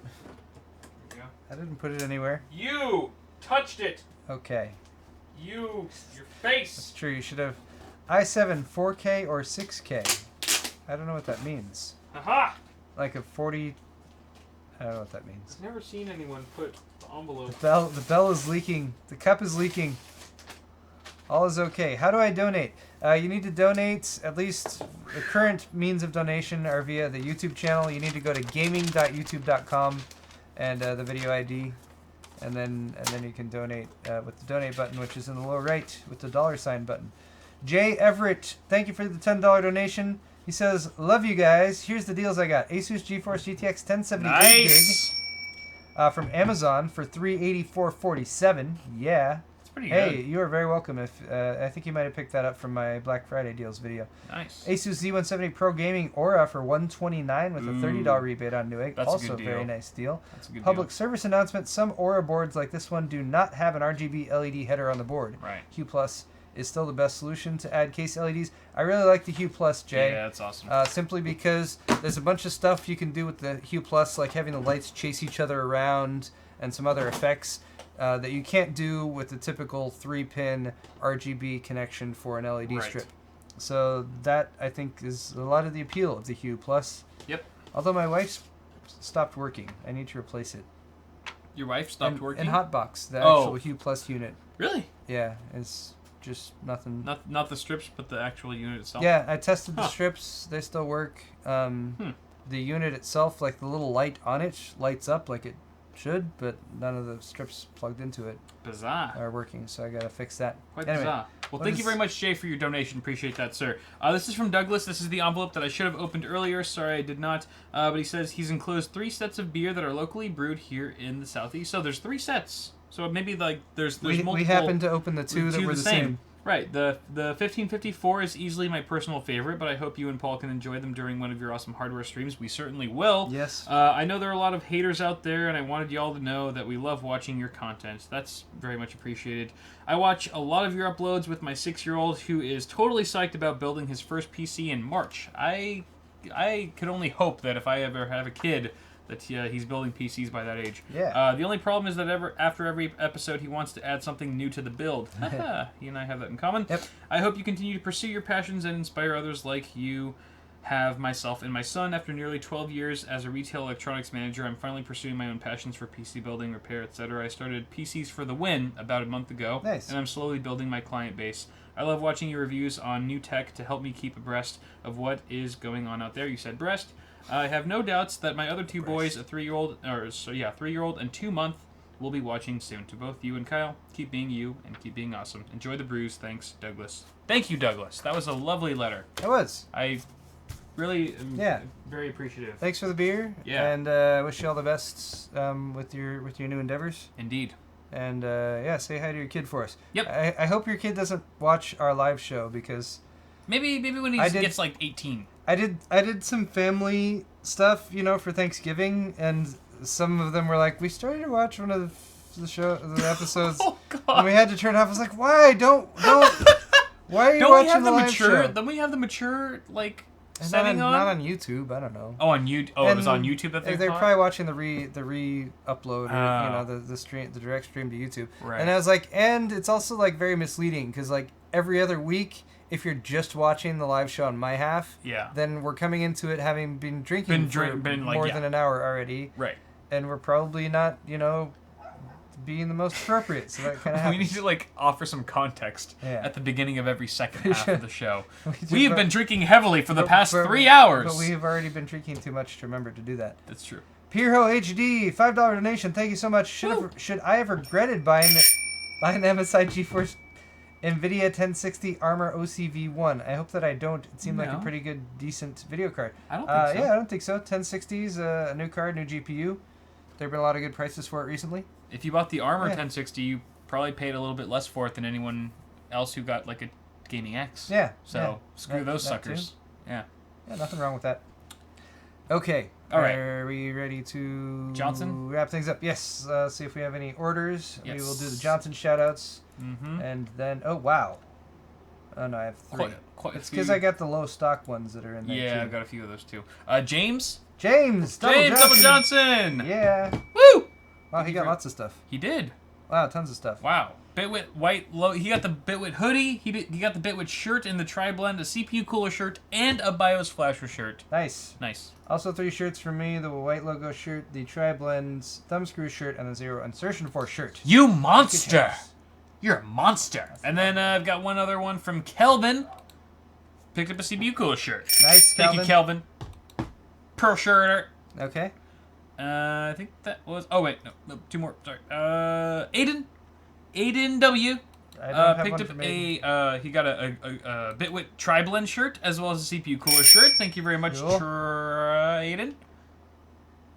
There you go. I didn't put it anywhere. You touched it. Okay. Your face. That's true. You should have i7 4K or 6K. I don't know what that means. Aha! Like a 40. I don't know what that means. I've never seen anyone put the envelope. The bell is leaking. The cup is leaking. All is okay. How do I donate? You need to donate. At least the current means of donation are via the YouTube channel. You need to go to gaming.youtube.com and the video ID, and then you can donate with the donate button, which is in the lower right with the $sign button. Jay Everett, thank you for the $10 donation. He says, "Love you guys. Here's the deals I got: Asus GeForce GTX 1070 gig from Amazon for $384.47. Yeah." Pretty hey, good. you are very welcome. If I think you might have picked that up from my Black Friday deals video. Nice. Asus Z170 Pro Gaming Aura for $129 with a $30 rebate on Newegg. That's also a good deal. Very nice deal. That's a good Public deal. service announcement: some Aura boards like this one do not have an RGB LED header on the board. Right. Hue Plus is still the best solution to add case LEDs. I really like the Hue Plus, Jay. Yeah, that's awesome. Simply because there's a bunch of stuff you can do with the Hue Plus, like having the lights chase each other around and some other effects that you can't do with the typical 3-pin RGB connection for an LED strip. So that, I think, is a lot of the appeal of the Hue Plus. Yep. Although my wife's stopped working. I need to replace it. Your wife stopped working? And Hotbox, the actual Hue Plus unit. Really? Yeah, it's just nothing. Not the strips, but the actual unit itself? Yeah, I tested the strips. They still work. The unit itself, like the little light on it, lights up like it should, but none of the strips plugged into it are working, so I gotta fix that. Quite bizarre. Well, thank you very much, Jay, for your donation. Appreciate that, sir. This is from Douglas. This is the envelope that I should have opened earlier. Sorry I did not. But he says he's enclosed 3 sets of beer that are locally brewed here in the Southeast. So there's 3 sets. So maybe like there's multiple. We happened to open the 2 that were the same. Right. The 1554 is easily my personal favorite, but I hope you and Paul can enjoy them during one of your awesome hardware streams. We certainly will. Yes. I know there are a lot of haters out there, and I wanted y'all to know that we love watching your content. That's very much appreciated. I watch a lot of your uploads with my 6-year-old, who is totally psyched about building his first PC in March. I could only hope that if I ever have a kid, that he's building PCs by that age. Yeah. The only problem is that after every episode, he wants to add something new to the build. He and I have that in common. Yep. I hope you continue to pursue your passions and inspire others like you have myself and my son. After nearly 12 years as a retail electronics manager, I'm finally pursuing my own passions for PC building, repair, etc. I started PCs for the Win about a month ago, Nice. and I'm slowly building my client base. I love watching your reviews on new tech to help me keep abreast of what is going on out there. You said breast. I have no doubts that my other two boys, a 3-year-old, 3-year-old and 2-month, will be watching soon. To both you and Kyle, keep being you and keep being awesome. Enjoy the brews. Thanks, Douglas. Thank you, Douglas. That was a lovely letter. It was. I really am very appreciative. Thanks for the beer. Yeah. And wish you all the best with your new endeavors. Indeed. And say hi to your kid for us. Yep. I hope your kid doesn't watch our live show because maybe when he gets like 18. I did some family stuff, for Thanksgiving, and some of them were like, we started to watch one of the episodes, oh God. And we had to turn it off. I was like, why? Don't. Why are you watching the live show? Don't we have the mature and setting not on YouTube. I don't know. Oh, on YouTube. Oh, it was on YouTube that they're probably watching the re-upload or the stream, the direct stream to YouTube. Right. And I was like, and it's also very misleading because every other week, if you're just watching the live show on my half, then we're coming into it having been drinking more than an hour already. Right. And we're probably not, being the most appropriate. So that kind of happens. We need to offer some context at the beginning of every second half of the show. We have been drinking heavily for the past 3 hours. But we have already been drinking too much to remember to do that. That's true. Pirho HD, $5 donation. Thank you so much. Should I have regretted buying the MSI GeForce NVIDIA 1060 Armor OCV1? I hope that I don't. It seemed like a pretty good, decent video card. I don't think so. Yeah, I don't think so. 1060 is a new card, new GPU. There have been a lot of good prices for it recently. If you bought the Armor 1060, you probably paid a little bit less for it than anyone else who got a Gaming X. Yeah. So screw those suckers. Too. Yeah. Yeah, nothing wrong with that. Okay. All right. Are we ready to Johnson? Wrap things up? Yes. See if we have any orders. Yes. We will do the Johnson shoutouts. Mm-hmm. And then, oh, wow. Oh, no, I have 3. Quite it's because I got the low stock ones that are in there, Yeah, too. I've got a few of those, too. James? Double Johnson! Yeah. Woo! Wow, he got lots of stuff. He did. Wow, tons of stuff. Wow. Bitwit he got the Bitwit hoodie, he got the Bitwit shirt and the Tri-Blend, a CPU cooler shirt, and a BIOS flasher shirt. Nice. Nice. Also 3 shirts for me, the white logo shirt, the Tri-Blends thumbscrew shirt, and the Zero Insertion Force shirt. You monster! You're a monster. And then I've got one other one from Kelvin. Picked up a CPU cooler shirt. Nice, Kelvin. Thank you, Kelvin. Pearl shirt. Okay. I think that was... Oh, wait. No, 2 more. Sorry. Aiden W. Picked up he got a Bitwit Tri-Blend shirt as well as a CPU cooler shirt. Thank you very much, cool. Aiden.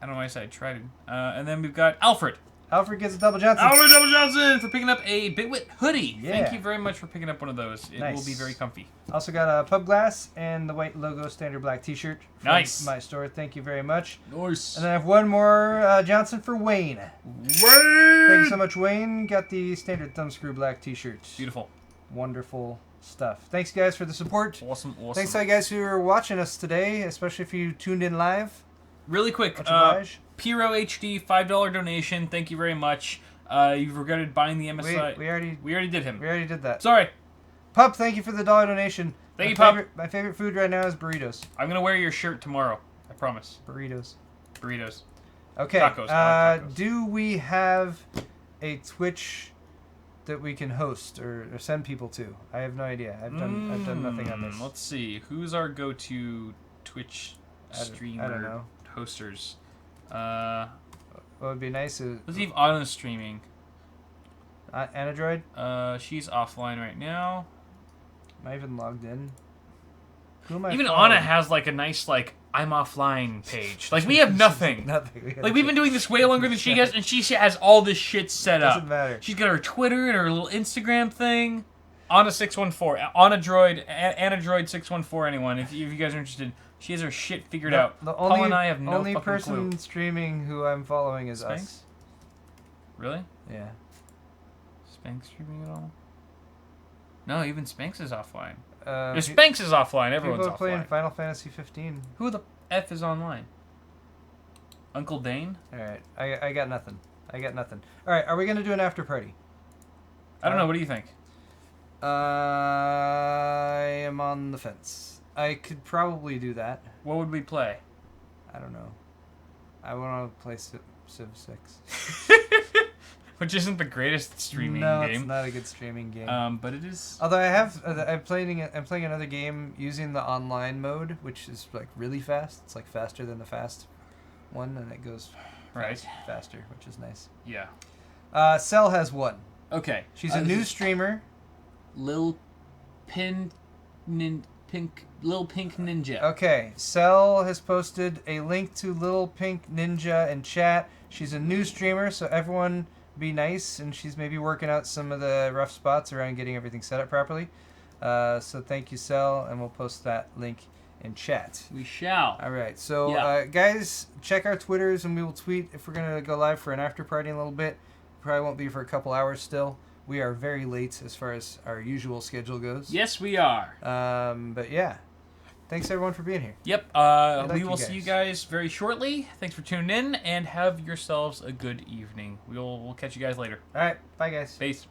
I don't know why I said Trident. And then we've got Alfred. Alfred gets a Double Johnson. Alfred Double Johnson for picking up a Bitwit hoodie. Yeah. Thank you very much for picking up one of those. It will be very comfy. Also got a pub glass and the white logo standard black t-shirt from my store. Thank you very much. Nice. And then I have one more Johnson for Wayne. Thank you so much, Wayne. Got the standard thumbscrew black t-shirt. Beautiful. Wonderful stuff. Thanks, guys, for the support. Awesome. Thanks to you guys who are watching us today, especially if you tuned in live. Really quick, Piro HD $5 donation. Thank you very much. You've regretted buying the MSI. We already did him. We already did that. Sorry. Pup, thank you for the $1 donation. Thank you, Pup. My favorite food right now is burritos. I'm gonna wear your shirt tomorrow. I promise. Burritos. Okay. Tacos. I like tacos. Do we have a Twitch that we can host or send people to? I have no idea. I've done nothing on this. Let's see. Who's our go-to Twitch streamer? I don't know. Hosters. What would be nice is... Let's leave Anna streaming. Anadroid? She's offline right now. Am I even logged in? Who am I Even following? Anna has like a nice I'm offline page. Like we have nothing. We've been doing this way longer than she has, and she has all this shit set up. Doesn't matter. She's got her Twitter and her little Instagram thing. Anna614. Anadroid 614. Anyone, if you guys are interested. She has her shit figured out. Paul and I have no fucking person clue. streaming who I'm following is Spanx? us. Really? Yeah. Spanx streaming at all? No, even Spanx is offline. If Spanx is offline. Everyone's people offline. playing Final Fantasy 15. Who the F is online? Uncle Dane? Alright, I got nothing. Alright, are we going to do an after party? I don't know. What do you think? I am on the fence. I could probably do that. What would we play? I don't know. I want to play Civ 6. Which isn't the greatest streaming game. No, it's not a good streaming game. But it is. Although I'm playing another game using the online mode, which is like really fast. It's like faster than the fast one, and it goes faster, which is nice. Yeah. Cell has one. Okay. She's a new streamer. Lil Pink Ninja. Okay, Cell has posted a link to Lil Pink Ninja in chat. She's a new streamer, so everyone be nice, and she's maybe working out some of the rough spots around getting everything set up properly. So thank you, Cell, and we'll post that link in chat. We shall. All right, so guys, check our Twitters, and we will tweet if we're going to go live for an after party in a little bit. Probably won't be for a couple hours still. We are very late as far as our usual schedule goes. Yes, we are. But yeah. Thanks, everyone, for being here. Yep. We will see you guys very shortly. Thanks for tuning in, and have yourselves a good evening. We'll catch you guys later. All right. Bye, guys. Peace.